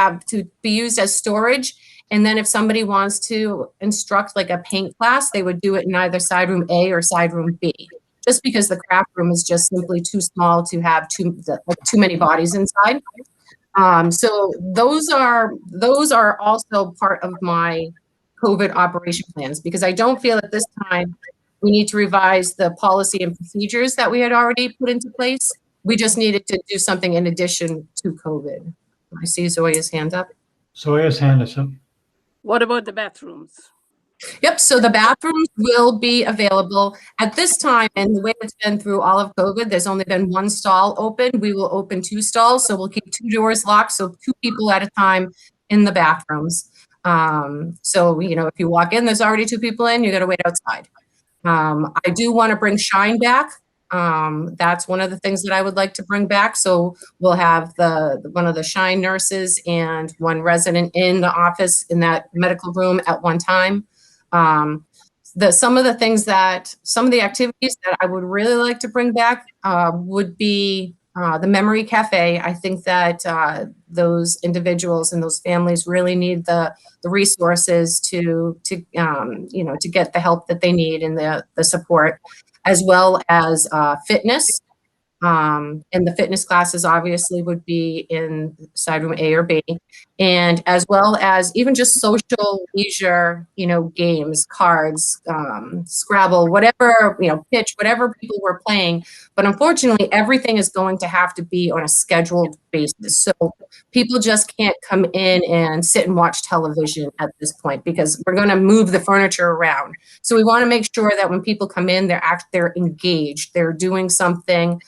used as storage. And then if somebody wants to instruct like a paint class, they would do it in either side room A or side room B, just because the craft room is just simply too small to have too many bodies inside. So those are also part of my COVID operation plans, because I don't feel at this time we need to revise the policy and procedures that we had already put into place. We just needed to do something in addition to COVID. I see Zoya's hand up. Zoya's hand is up. What about the bathrooms? Yep, so the bathrooms will be available at this time, and the way it's been through all of COVID, there's only been one stall open. We will open 2 stalls, so we'll keep 2 doors locked, so 2 people at a time in the bathrooms. So, you know, if you walk in, there's already 2 people in, you gotta wait outside. I do wanna bring Shine back. That's one of the things that I would like to bring back. So we'll have one of the Shine nurses and 1 resident in the office in that medical room at one time. Some of the activities that I would really like to bring back would be the Memory Cafe. I think that those individuals and those families really need the resources to you know, to get the help that they need and the support, as well as fitness. And the fitness classes obviously would be in side room A or B, and as well as even just social leisure, you know, games, cards, Scrabble, whatever, you know, pitch, whatever people were playing. But unfortunately, everything is going to have to be on a scheduled basis. So people just can't come in and sit and watch television at this point, because we're going to move the furniture around. So we want to make sure that when people come in, they're engaged, they're doing something,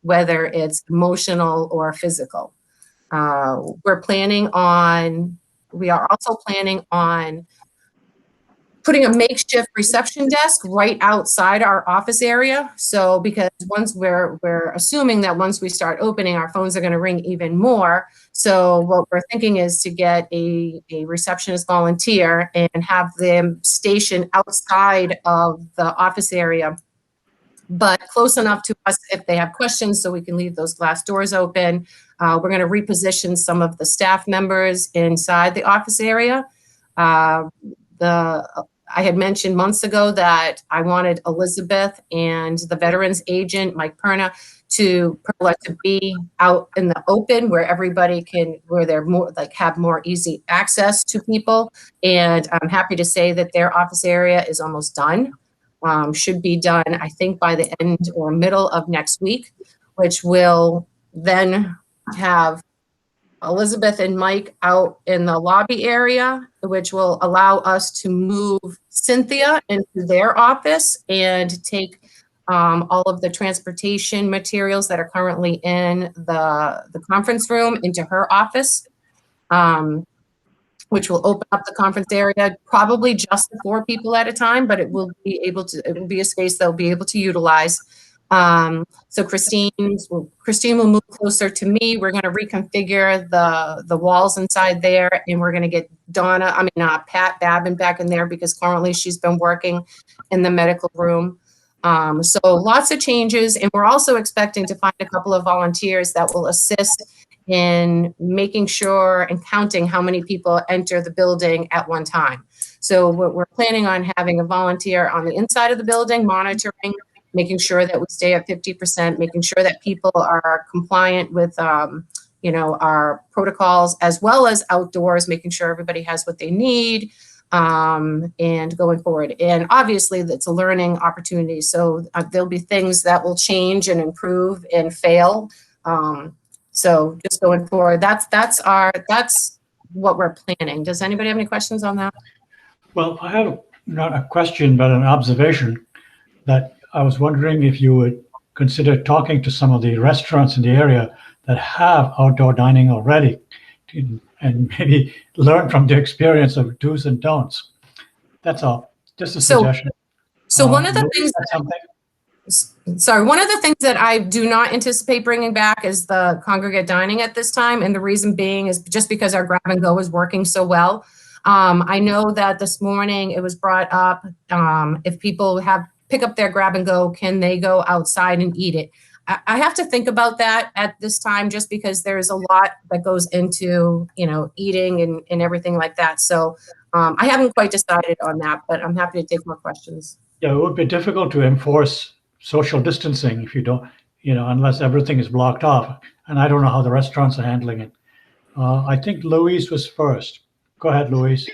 whether it's emotional or physical. We are also planning on putting a makeshift reception desk right outside our office area. So because once we're assuming that once we start opening, our phones are going to ring even more. So what we're thinking is to get a receptionist volunteer and have them stationed outside of the office area, but close enough to us if they have questions, so we can leave those glass doors open. We're going to reposition some of the staff members inside the office area. I had mentioned months ago that I wanted Elizabeth and the veterans agent, Mike Perna, to be out in the open where everybody where they're more have more easy access to people. And I'm happy to say that their office area is almost done. Should be done, I think, by the end or middle of next week, which will then have Elizabeth and Mike out in the lobby area, which will allow us to move Cynthia into their office and take all of the transportation materials that are currently in the conference room into her office, which will open up the conference area, probably just 4 people at a time, but it will be a space they'll be able to utilize. So Christine will move closer to me. We're going to reconfigure the walls inside there, and we're going to get Pat Babin back in there, because currently she's been working in the medical room. So lots of changes, and we're also expecting to find a couple of volunteers that will assist in making sure and counting how many people enter the building at one time. So we're planning on having a volunteer on the inside of the building, monitoring, making sure that we stay at 50%, making sure that people are compliant with, our protocols, as well as outdoors, making sure everybody has what they need, and going forward. And obviously it's a learning opportunity. So there'll be things that will change and improve and fail. So just going forward, that's what we're planning. Does anybody have any questions on that? Well, I have not a question, but an observation that I was wondering if you would consider talking to some of the restaurants in the area that have outdoor dining already, and maybe learn from the experience of do's and don'ts. That's all. Just a suggestion. So one of the things one of the things that I do not anticipate bringing back is the congregate dining at this time. And the reason being is just because our grab and go is working so well. I know that this morning it was brought up, if people pick up their grab and go, can they go outside and eat it? I have to think about that at this time, just because there's a lot that goes into, eating and everything like that. So I haven't quite decided on that, but I'm happy to take more questions. Yeah, it would be difficult to enforce social distancing if you don't, unless everything is blocked off. And I don't know how the restaurants are handling it. I think Louise was first. Go ahead, Louise.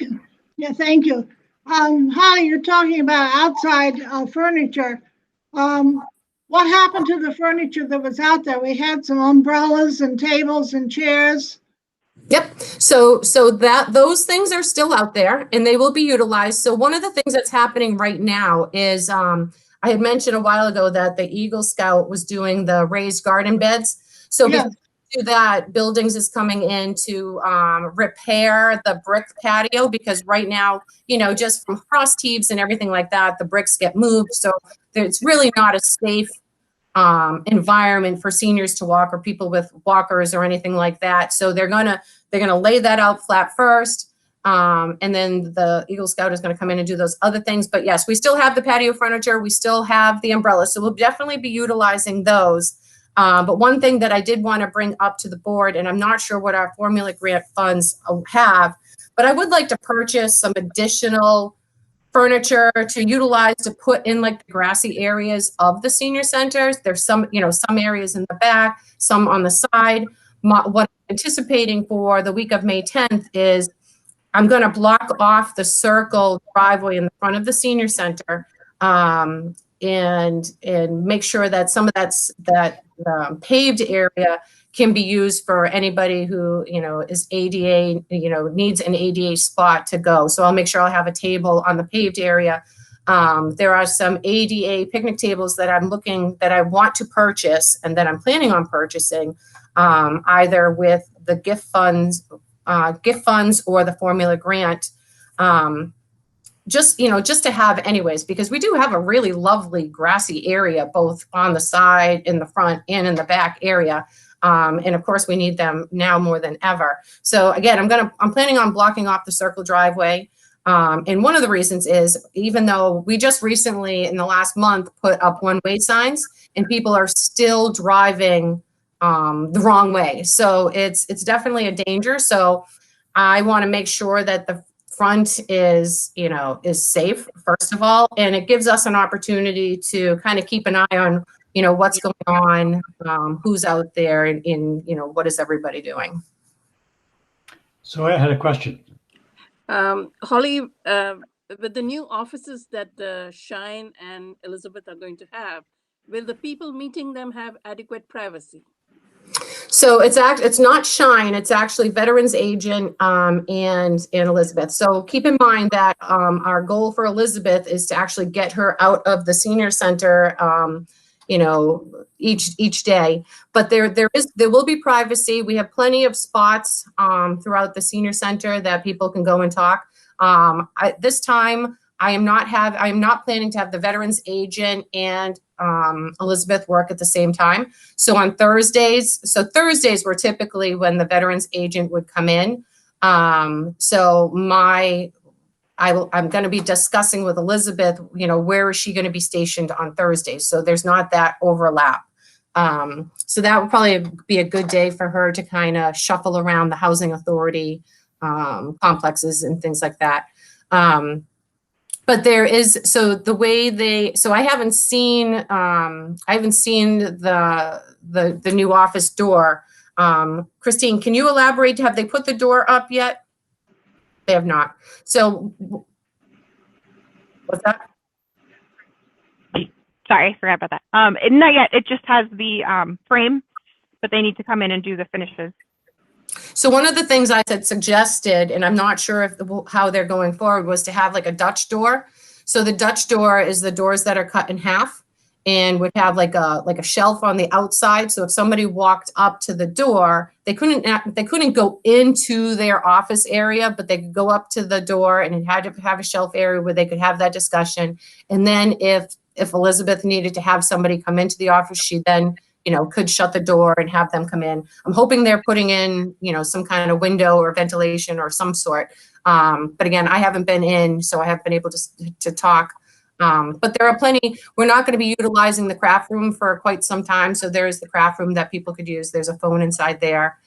Yeah, thank you. Holly, you're talking about outside furniture. What happened to the furniture that was out there? We had some umbrellas and tables and chairs. Yep. So that those things are still out there and they will be utilized. So one of the things that's happening right now is I had mentioned a while ago that the Eagle Scout was doing the raised garden beds. So Yes. before we do that, Buildings is coming in to repair the brick patio because right now, you know, just from frost heaves and everything like that, the bricks get moved. So it's really not a safe environment for seniors to walk or people with walkers or anything like that. So they're gonna lay that out flat first. And then the Eagle Scout is gonna come in and do those other things. But yes, we still have the patio furniture. We still have the umbrellas. So we'll definitely be utilizing those. But one thing that I did want to bring up to the board, and I'm not sure what our formula grant funds have, but I would like to purchase some additional furniture to utilize to put in like the grassy areas of the senior centers. There's some, you know, some areas in the back, some on the side. What I'm anticipating for the week of May 10th is I'm going to block off the circle driveway in the front of the senior center and make sure that some of that paved area can be used for anybody who, you know, is ADA, you know, needs an ADA spot to go. So I'll make sure I'll have a table on the paved area. There are some ADA picnic tables that that I want to purchase and that I'm planning on purchasing, either with the gift funds or the formula grant. Just to have anyways, because we do have a really lovely grassy area, both on the side, in the front, and in the back area. And of course, we need them now more than ever. So again, I'm planning on blocking off the circle driveway. And one of the reasons is, even though we just recently in the last month put up one-way signs and people are still driving the wrong way. So it's definitely a danger. So I want to make sure that the front is safe, first of all, and it gives us an opportunity to kind of keep an eye on, what's going on, who's out there, and what is everybody doing. So I had a question. Holly, with the new offices that Shine and Elizabeth are going to have, will the people meeting them have adequate privacy? So it's not Shine, it's actually Veterans Agent and Elizabeth. So keep in mind that our goal for Elizabeth is to actually get her out of the senior center, each day. But there will be privacy. We have plenty of spots throughout the senior center that people can go and talk. This time, I am not planning to have the Veterans Agent and Elizabeth work at the same time. So on Thursdays were typically when the Veterans Agent would come in. So I'm going to be discussing with Elizabeth, where is she going to be stationed on Thursdays? So there's not that overlap. So that would probably be a good day for her to kind of shuffle around the housing authority complexes and things like that. But there is, so I haven't seen the new office door. Christine, can you elaborate? Have they put the door up yet? They have not. So what's that? Sorry, I forgot about that. Not yet. It just has the frame, but they need to come in and do the finishes. So one of the things I had suggested, and I'm not sure how they're going forward, was to have like a Dutch door. So the Dutch door is the doors that are cut in half and would have like a shelf on the outside. So if somebody walked up to the door, they couldn't go into their office area, but they could go up to the door, and it had to have a shelf area where they could have that discussion. And then if Elizabeth needed to have somebody come into the office, she then could shut the door and have them come in. I'm hoping they're putting in, some kind of window or ventilation or some sort. But again, I haven't been in, so I haven't been able to talk. But there are plenty. We're not going to be utilizing the craft room for quite some time. So there is the craft room that people could use. There's a phone inside there.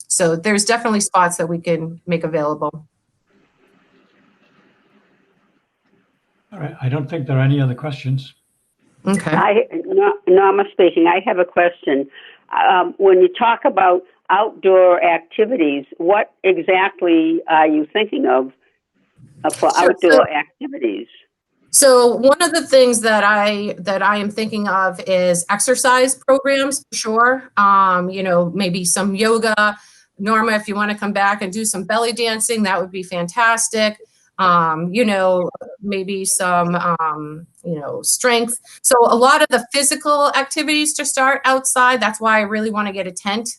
So there's definitely spots that we can make available. All right. I don't think there are any other questions. Okay. Norma speaking. I have a question. When you talk about outdoor activities, what exactly are you thinking of for outdoor activities? So one of the things that I am thinking of is exercise programs, for sure. Maybe some yoga, Norma, if you want to come back and do some belly dancing, that would be fantastic. You know, maybe some, you know, strength. So a lot of the physical activities to start outside. That's why I really want to get a tent,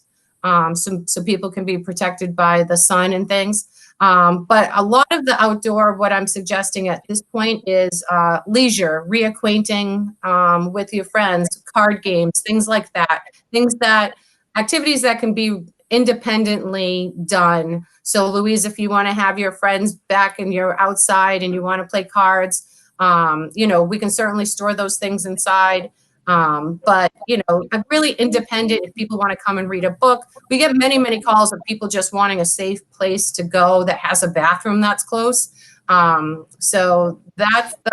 so people can be protected by the sun and things. But a lot of the outdoor, what I'm suggesting at this point is leisure, reacquainting with your friends, card games, things like that. Activities that can be independently done. So Louise, if you want to have your friends back and you're outside and you want to play cards, you know, we can certainly store those things inside. But, you know, really independent. If people want to come and read a book, we get many, many calls of people just wanting a safe place to go that has a bathroom that's close. So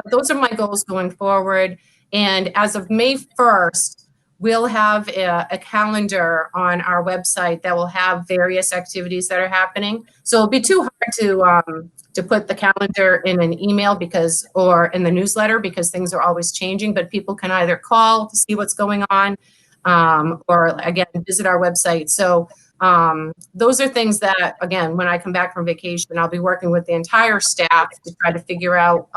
those are my goals going forward. And as of May 1st, we'll have a calendar on our website that will have various activities that are happening. So it'll be too hard to put the calendar in an email or in the newsletter because things are always changing, but people can either call to see what's going on or again, visit our website. So those are things that, again, when I come back from vacation, I'll be working with the entire staff to try to figure out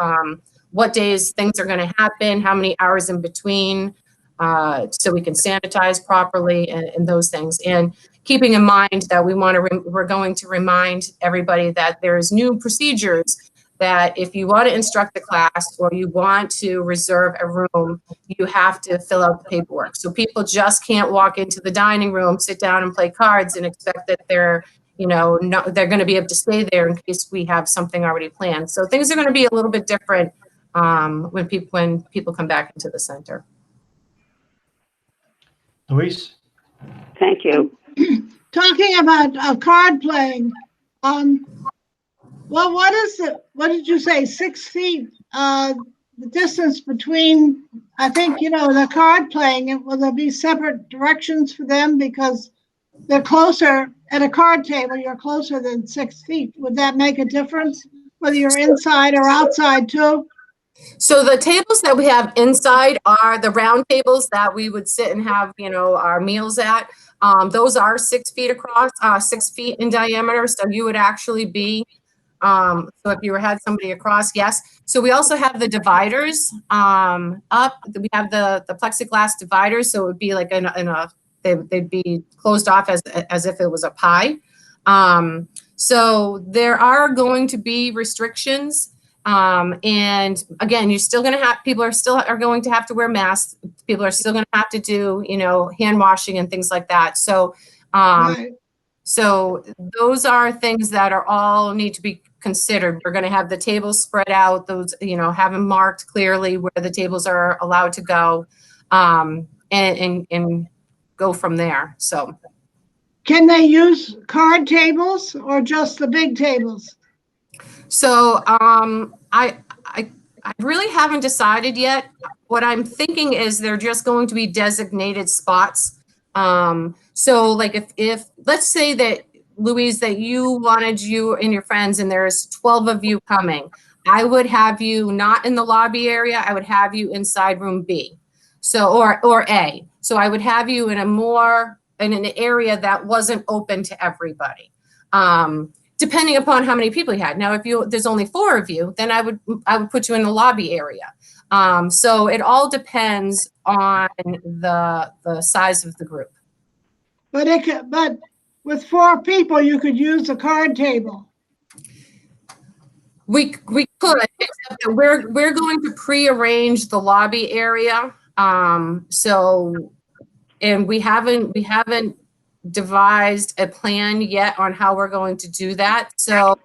what days things are going to happen, how many hours in between, so we can sanitize properly and those things. And keeping in mind that we're going to remind everybody that there's new procedures that if you want to instruct a class or you want to reserve a room, you have to fill out the paperwork. So people just can't walk into the dining room, sit down and play cards and expect that they're going to be able to stay there in case we have something already planned. So things are going to be a little bit different when people come back into the center. Louise? Thank you. Talking about card playing, well, what did you say, 6 feet, the distance between, I think, you know, the card playing, will there be separate directions for them because they're closer at a card table, you're closer than 6 feet. Would that make a difference whether you're inside or outside too? So the tables that we have inside are the round tables that we would sit and have, you know, our meals at. Those are 6 feet across, 6 feet in diameter. So you would actually be, so if you had somebody across, yes. So we also have the dividers up. We have the plexiglass dividers. So it would be like they'd be closed off as if it was a pie. So there are going to be restrictions. And again, you're still going to have, people are going to have to wear masks. People are still going to have to do, you know, hand washing and things like that. So, Right. so those are things that are all need to be considered. We're going to have the tables spread out, those, you know, have them marked clearly where the tables are allowed to go, and go from there. So. Can they use card tables or just the big tables? So I really haven't decided yet. What I'm thinking is they're just going to be designated spots. So like if let's say that, Louise, that you wanted you and your friends and there's 12 of you coming, I would have you not in the lobby area. I would have you inside room B. So, or A. So I would have you in an area that wasn't open to everybody. Depending upon how many people you had. Now, if there's only 4 of you, then I would put you in the lobby area. So it all depends on the size of the group. But with 4 people, you could use a card table. We could, except that we're going to prearrange the lobby area. So, and we haven't devised a plan yet on how we're going to do that. So,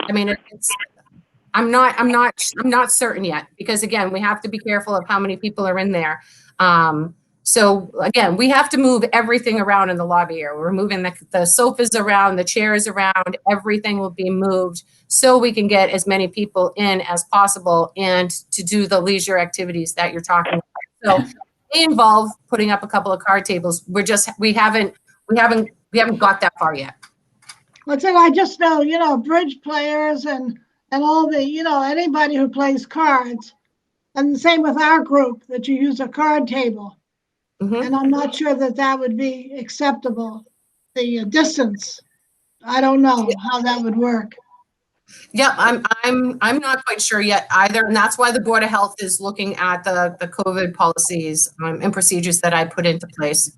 I mean, I'm not certain yet because again, we have to be careful of how many people are in there. So again, we have to move everything around in the lobby area. We're moving the sofas around, the chairs around, everything will be moved so we can get as many people in as possible and to do the leisure activities that you're talking about. So they involve putting up a couple of card tables. We haven't got that far yet. I just know, you know, bridge players and all the, you know, anybody who plays cards. And the same with our group, that you use a card table. Mm-hmm. And I'm not sure that would be acceptable. the distance. I don't know how that would work. Yeah, I'm not quite sure yet either, and that's why the Board of Health is looking at the COVID policies and procedures that I put into place.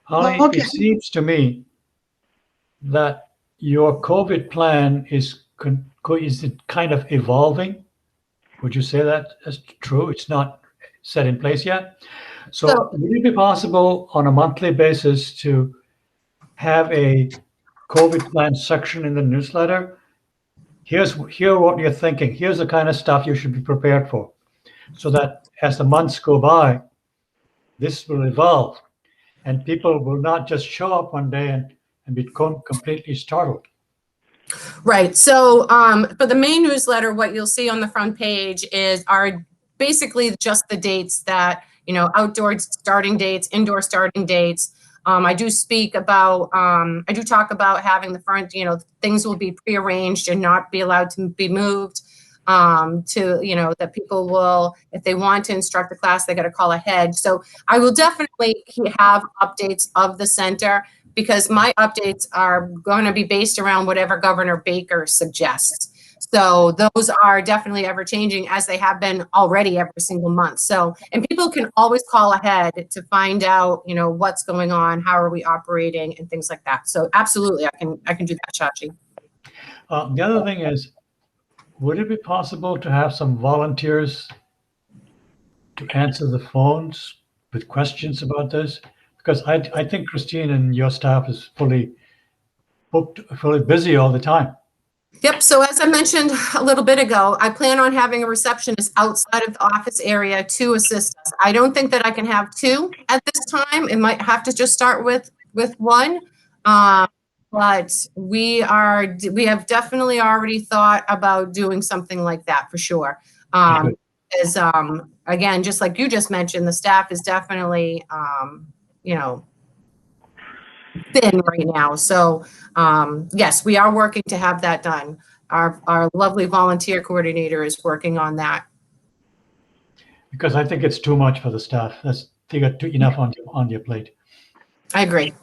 Holly, Okay. it seems to me that your COVID plan is it kind of evolving? Would you say that is true? It's not set in place yet. So would it be possible on a monthly basis to have a COVID plan section in the newsletter? Here what you're thinking. Here's the kind of stuff you should be prepared for, so that as the months go by, this will evolve, and people will not just show up one day and become completely startled. Right. So for the main newsletter, what you'll see on the front page are basically just the dates that, outdoor starting dates, indoor starting dates. I do talk about having the front, things will be prearranged and not be allowed to be moved. That people will, if they want to instruct the class, they got to call ahead. So I will definitely have updates of the center, because my updates are going to be based around whatever Governor Baker suggests. So those are definitely ever changing, as they have been already every single month. So, and people can always call ahead to find out, what's going on, how are we operating, and things like that. So absolutely, I can do that, Shachi. The other thing is, would it be possible to have some volunteers to answer the phones with questions about this? Because I think Christine and your staff is fully booked, fully busy all the time. Yep. So as I mentioned a little bit ago, I plan on having a receptionist outside of the office area to assist us. I don't think that I can have two at this time. It might have to just start with one. But we have definitely already thought about doing something like that for sure. Again, just like you just mentioned, the staff is definitely, thin right now. So yes, we are working to have that done. Our lovely volunteer coordinator is working on that. Because I think it's too much for the staff. They got enough on your plate. I agree.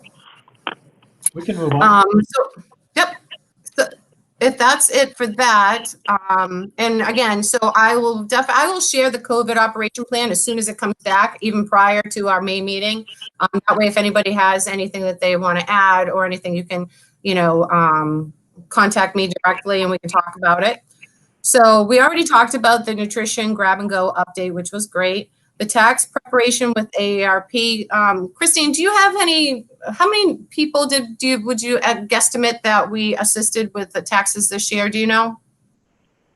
We can move on. Yep. So if that's it for that, and again, so I will share the COVID operation plan as soon as it comes back, even prior to our May meeting. That way, if anybody has anything that they want to add or anything, you can, contact me directly and we can talk about it. So we already talked about the nutrition grab and go update, which was great. The tax preparation with AARP. Christine, do you have how many people would you guesstimate that we assisted with the taxes this year? Do you know?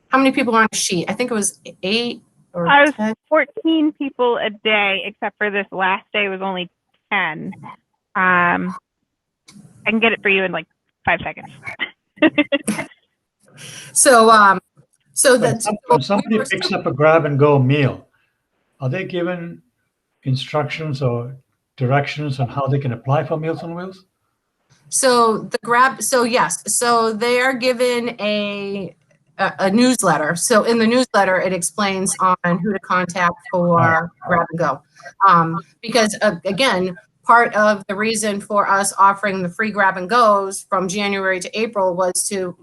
How many people are on a sheet? I think it was 8 or 10. 14 people a day, except for this last day was only 10. I can get it for you in like 5 seconds. So that's when somebody picks up a grab and go meal, are they given instructions or directions on how they can apply for Meals on Wheels? So yes. So they are given a newsletter. So in the newsletter, it explains on who to contact for grab and go. Because again, part of the reason for us offering the free grab and goes from January to April was to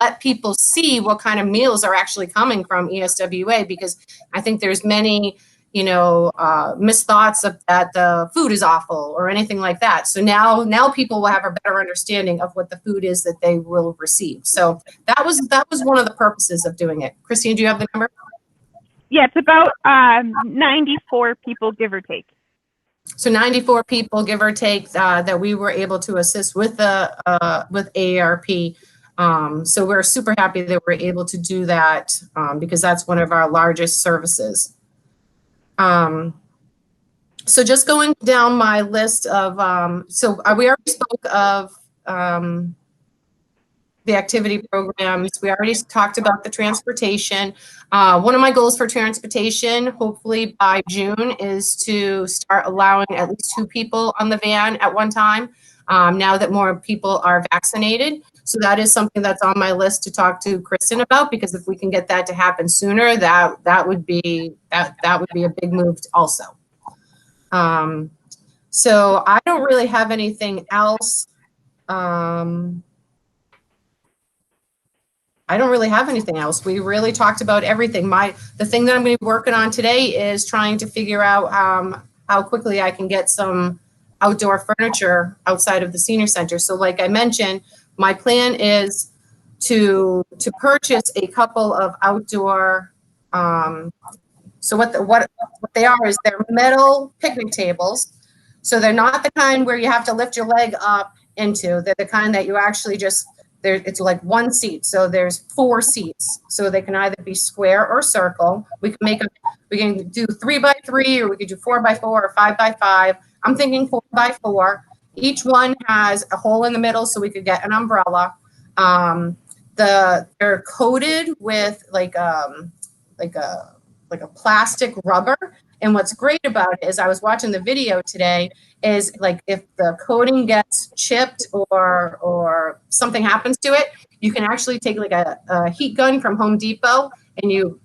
let people see what kind of meals are actually coming from ESWA, because I think there's many, misthoughts of that the food is awful or anything like that. So now people will have a better understanding of what the food is that they will receive. So that was one of the purposes of doing it. Christine, do you have the number? Yeah, it's about 94 people, give or take. So 94 people, give or take, that we were able to assist with with AARP. So we're super happy that we're able to do that, because that's one of our largest services. So just going down my list of, we already spoke of the activity programs. We already talked about the transportation. One of my goals for transportation, hopefully by June, is to start allowing at least 2 people on the van at one time, now that more people are vaccinated. So that is something that's on my list to talk to Kristen about, because if we can get that to happen sooner, that would be a big move also. So I don't really have anything else. I don't really have anything else. We really talked about everything. The thing that I'm going to be working on today is trying to figure out how quickly I can get some outdoor furniture outside of the senior center. So like I mentioned, my plan is to purchase a couple of outdoor, so what they are is they're metal picnic tables. So they're not the kind where you have to lift your leg up into. They're the kind that you actually just, it's like one seat. So there's 4 seats. So they can either be square or circle. We can do 3x3, or we could do 4x4 or 5x5. I'm thinking 4x4. Each one has a hole in the middle so we could get an umbrella. They're coated with like a plastic rubber. And what's great about it is I was watching the video today is like if the coating gets chipped or something happens to it, you can actually take like a heat gun from Home Depot and you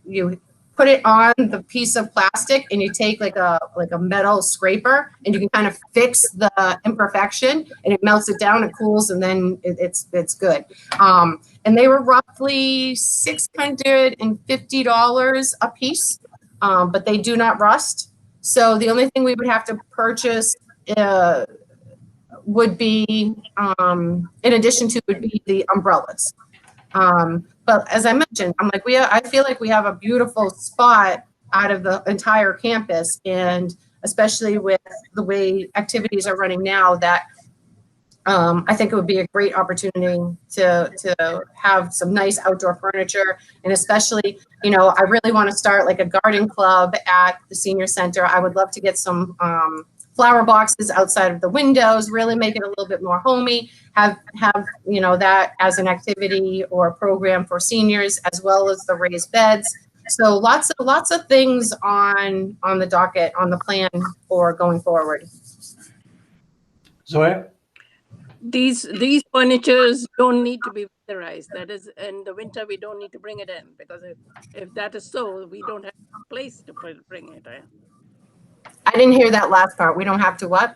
put it on the piece of plastic and you take like a metal scraper and you can kind of fix the imperfection and it melts it down, it cools, and then it's good. And they were roughly $650 a piece, but they do not rust. So the only thing we would have to purchase would be, in addition to, would be the umbrellas. But as I mentioned, I feel like we have a beautiful spot out of the entire campus, and especially with the way activities are running now, that I think it would be a great opportunity to have some nice outdoor furniture. And especially, I really want to start like a garden club at the senior center. I would love to get some flower boxes outside of the windows, really make it a little bit more homey, have that as an activity or program for seniors, as well as the raised beds. So lots of things on the docket, on the plan for going forward. Zoya? These furnitures don't need to be winterized. That is, in the winter we don't need to bring it in, because if that is so, we don't have a place to bring it in. I didn't hear that last part. We don't have to what?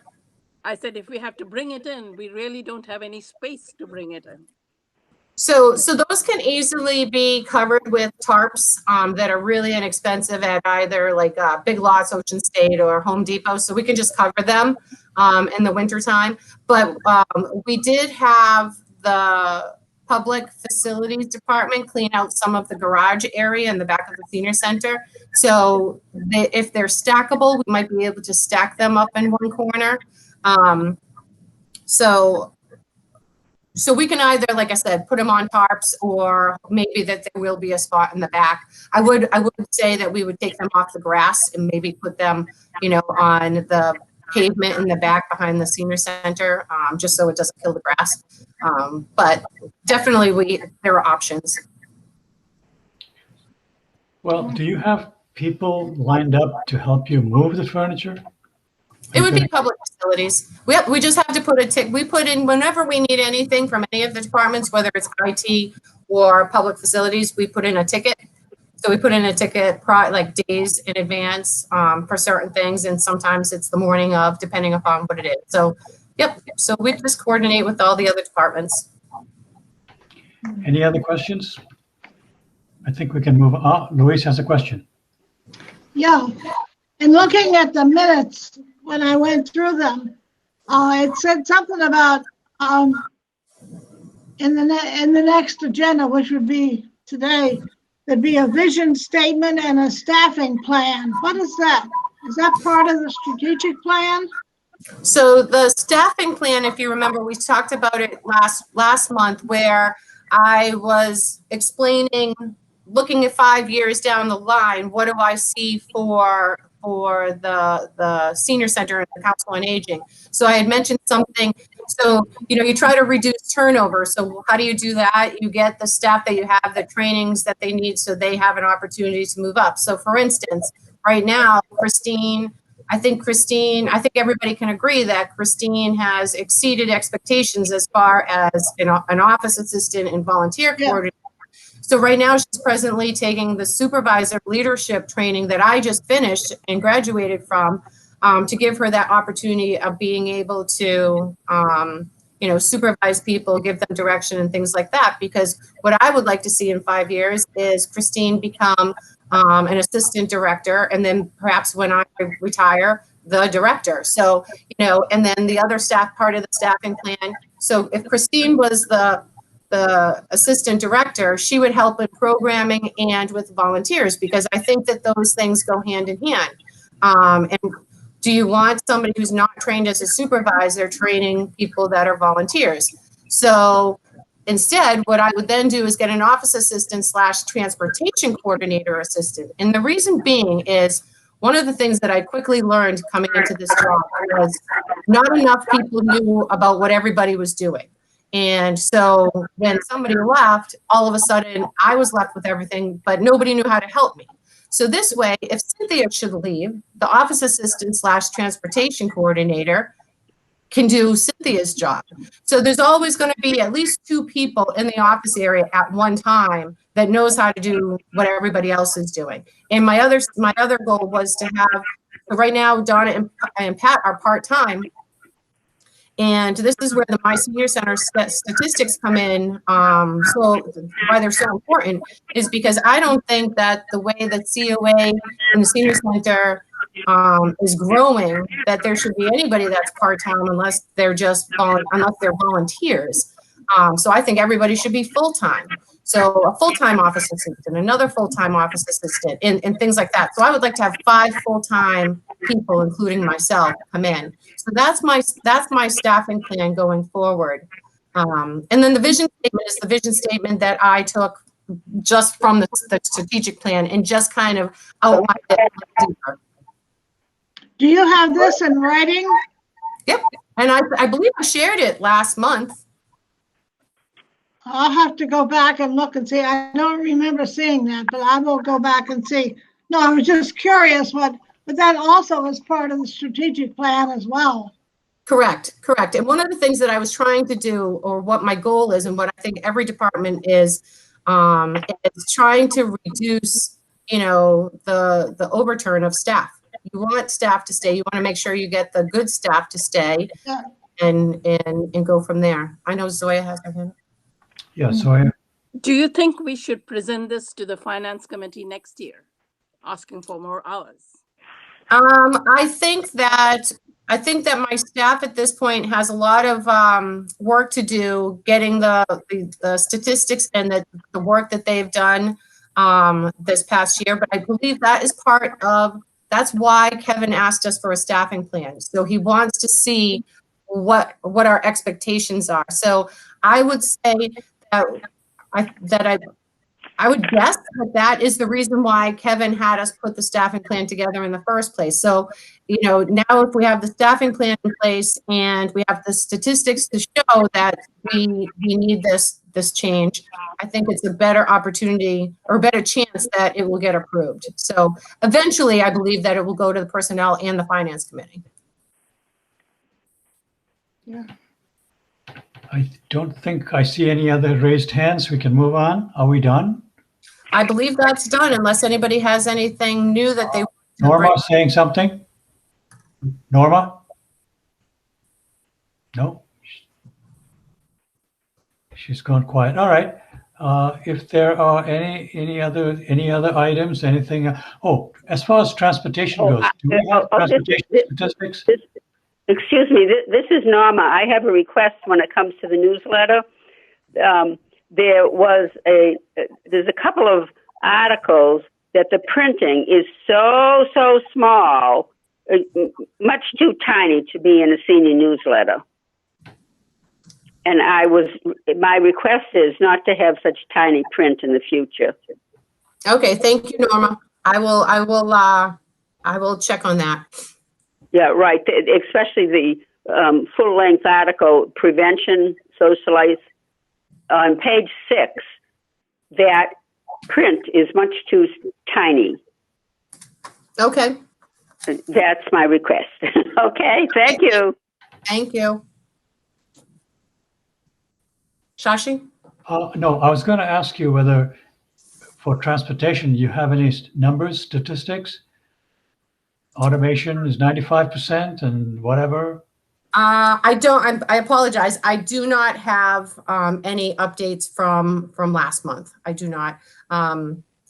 I said if we have to bring it in, we really don't have any space to bring it in. So those can easily be covered with tarps that are really inexpensive at either like Big Lots, Ocean State, or Home Depot. So we can just cover them in the wintertime. But we did have the Public Facilities Department clean out some of the garage area in the back of the senior center. So if they're stackable, we might be able to stack them up in one corner. So we can either, like I said, put them on tarps, or maybe that there will be a spot in the back. I would say that we would take them off the grass and maybe put them, on the pavement in the back behind the senior center, just so it doesn't kill the grass. But definitely there are options. Well, do you have people lined up to help you move the furniture? It would be public facilities. We just have to put a tick. We put in whenever we need anything from any of the departments, whether it's IT or public facilities, we put in a ticket. So we put in a ticket like days in advance for certain things, and sometimes it's the morning of, depending upon what it is. So, yep. So we just coordinate with all the other departments. Any other questions? I think we can move on. Louise has a question. Yeah, and looking at the minutes, when I went through them, it said something about in the next agenda, which would be today, there'd be a vision statement and a staffing plan. What is that? Is that part of the strategic plan? So the staffing plan, if you remember, we talked about it last month, where I was explaining, looking at 5 years down the line, what do I see for the senior center and the Council on Aging. So I had mentioned something. So, you try to reduce turnover. So how do you do that? You get the staff that you have, the trainings that they need, so they have an opportunity to move up. So for instance, right now, I think everybody can agree that Christine has exceeded expectations as far as an office assistant and volunteer coordinator. So right now she's presently taking the supervisor leadership training that I just finished and graduated from. to give her that opportunity of being able to, supervise people, give them direction and things like that. Because what I would like to see in 5 years is Christine become an assistant director, and then perhaps when I retire, the director. So, and then the other staff, part of the staffing plan. So if Christine was the assistant director, she would help in programming and with volunteers, because I think that those things go hand in hand. And do you want somebody who's not trained as a supervisor training people that are volunteers? So instead, what I would then do is get an office assistant / transportation coordinator assistant. And the reason being is one of the things that I quickly learned coming into this job was not enough people knew about what everybody was doing. And so when somebody left, all of a sudden I was left with everything, but nobody knew how to help me. So this way, if Cynthia should leave, the office assistant / transportation coordinator can do Cynthia's job. So there's always going to be at least 2 people in the office area at one time that knows how to do what everybody else is doing. And my other goal was to have, right now, Donna and Pat are part-time. And this is where the My Senior Center statistics come in. So why they're so important is because I don't think that the way that COA and the Senior Center is growing, that there should be anybody that's part-time unless they're volunteers. So I think everybody should be full-time. So a full-time office assistant, another full-time office assistant, and things like that. So I would like to have 5 full-time people, including myself, come in. So that's my staffing plan going forward. And then the vision statement is the vision statement that I took just from the strategic plan and just kind of outlined it deeper. Do you have this in writing? Yep, and I believe I shared it last month. I'll have to go back and look and see. I don't remember seeing that, but I will go back and see. No, I was just curious but that also is part of the strategic plan as well. Correct. And one of the things that I was trying to do, or what my goal is, and what I think every department is trying to reduce, the overturn of staff. You want staff to stay. You want to make sure you get the good staff to stay, Yeah. and go from there. I know Zoya has her hand. Yeah, Zoya. Do you think we should present this to the finance committee next year, asking for more hours? I think that my staff at this point has a lot of work to do, getting the statistics and the work that they've done this past year. But I believe that is that's why Kevin asked us for a staffing plan. So he wants to see what our expectations are. So I would say that I would guess that is the reason why Kevin had us put the staffing plan together in the first place. So, now if we have the staffing plan in place and we have the statistics to show that we need this change, I think it's a better opportunity or better chance that it will get approved. So eventually I believe that it will go to the personnel and the finance committee. Yeah. I don't think I see any other raised hands. We can move on. Are we done? I believe that's done, unless anybody has anything new that they want to Norma bring. saying something? Norma? No? She's gone quiet. All right. If there are any other items, anything? As far as transportation goes, do we have transportation statistics? Excuse me, this is Norma. I have a request when it comes to the newsletter. There's a couple of articles that the printing is so small, much too tiny to be in a senior newsletter. And my request is not to have such tiny print in the future. Okay, thank you, Norma. I will check on that. Yeah, right. Especially the full-length article, Prevention, Socialize, on page 6, that print is much too tiny. Okay. That's my request. Okay, thank you. Thank you. Shashi? No, I was going to ask you whether for transportation, you have any numbers, statistics? automation is 95% and whatever. I apologize. I do not have any updates from last month. I do not.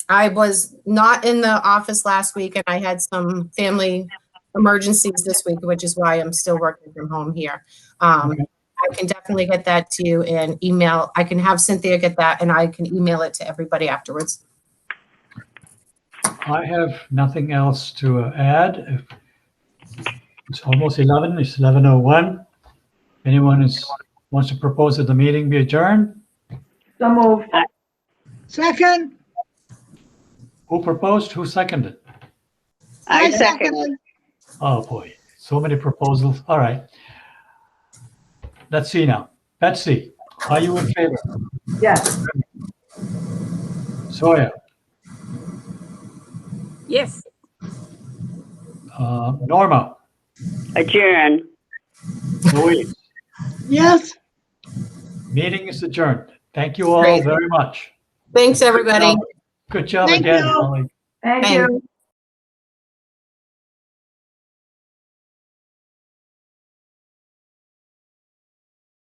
I was not in the office last week and I had some family emergencies this week, which is why I'm still working from home here. Okay. I can definitely get that to you in email. I can have Cynthia get that and I can email it to everybody afterwards. I have nothing else to add. It's almost 11. It's 11:01. Anyone wants to propose that the meeting be adjourned? So moved. Second, Who proposed? Who seconded? I second. Oh boy, so many proposals. All right. Let's see now. Betsy, are you in favor? Yes. Sawyer, Yes. Norma, Adjourn. Louise. yes. Meeting is adjourned. Thank you all Great. very much. Thanks, everybody. Good job Thank again, you. Holly. Thank Thanks. you.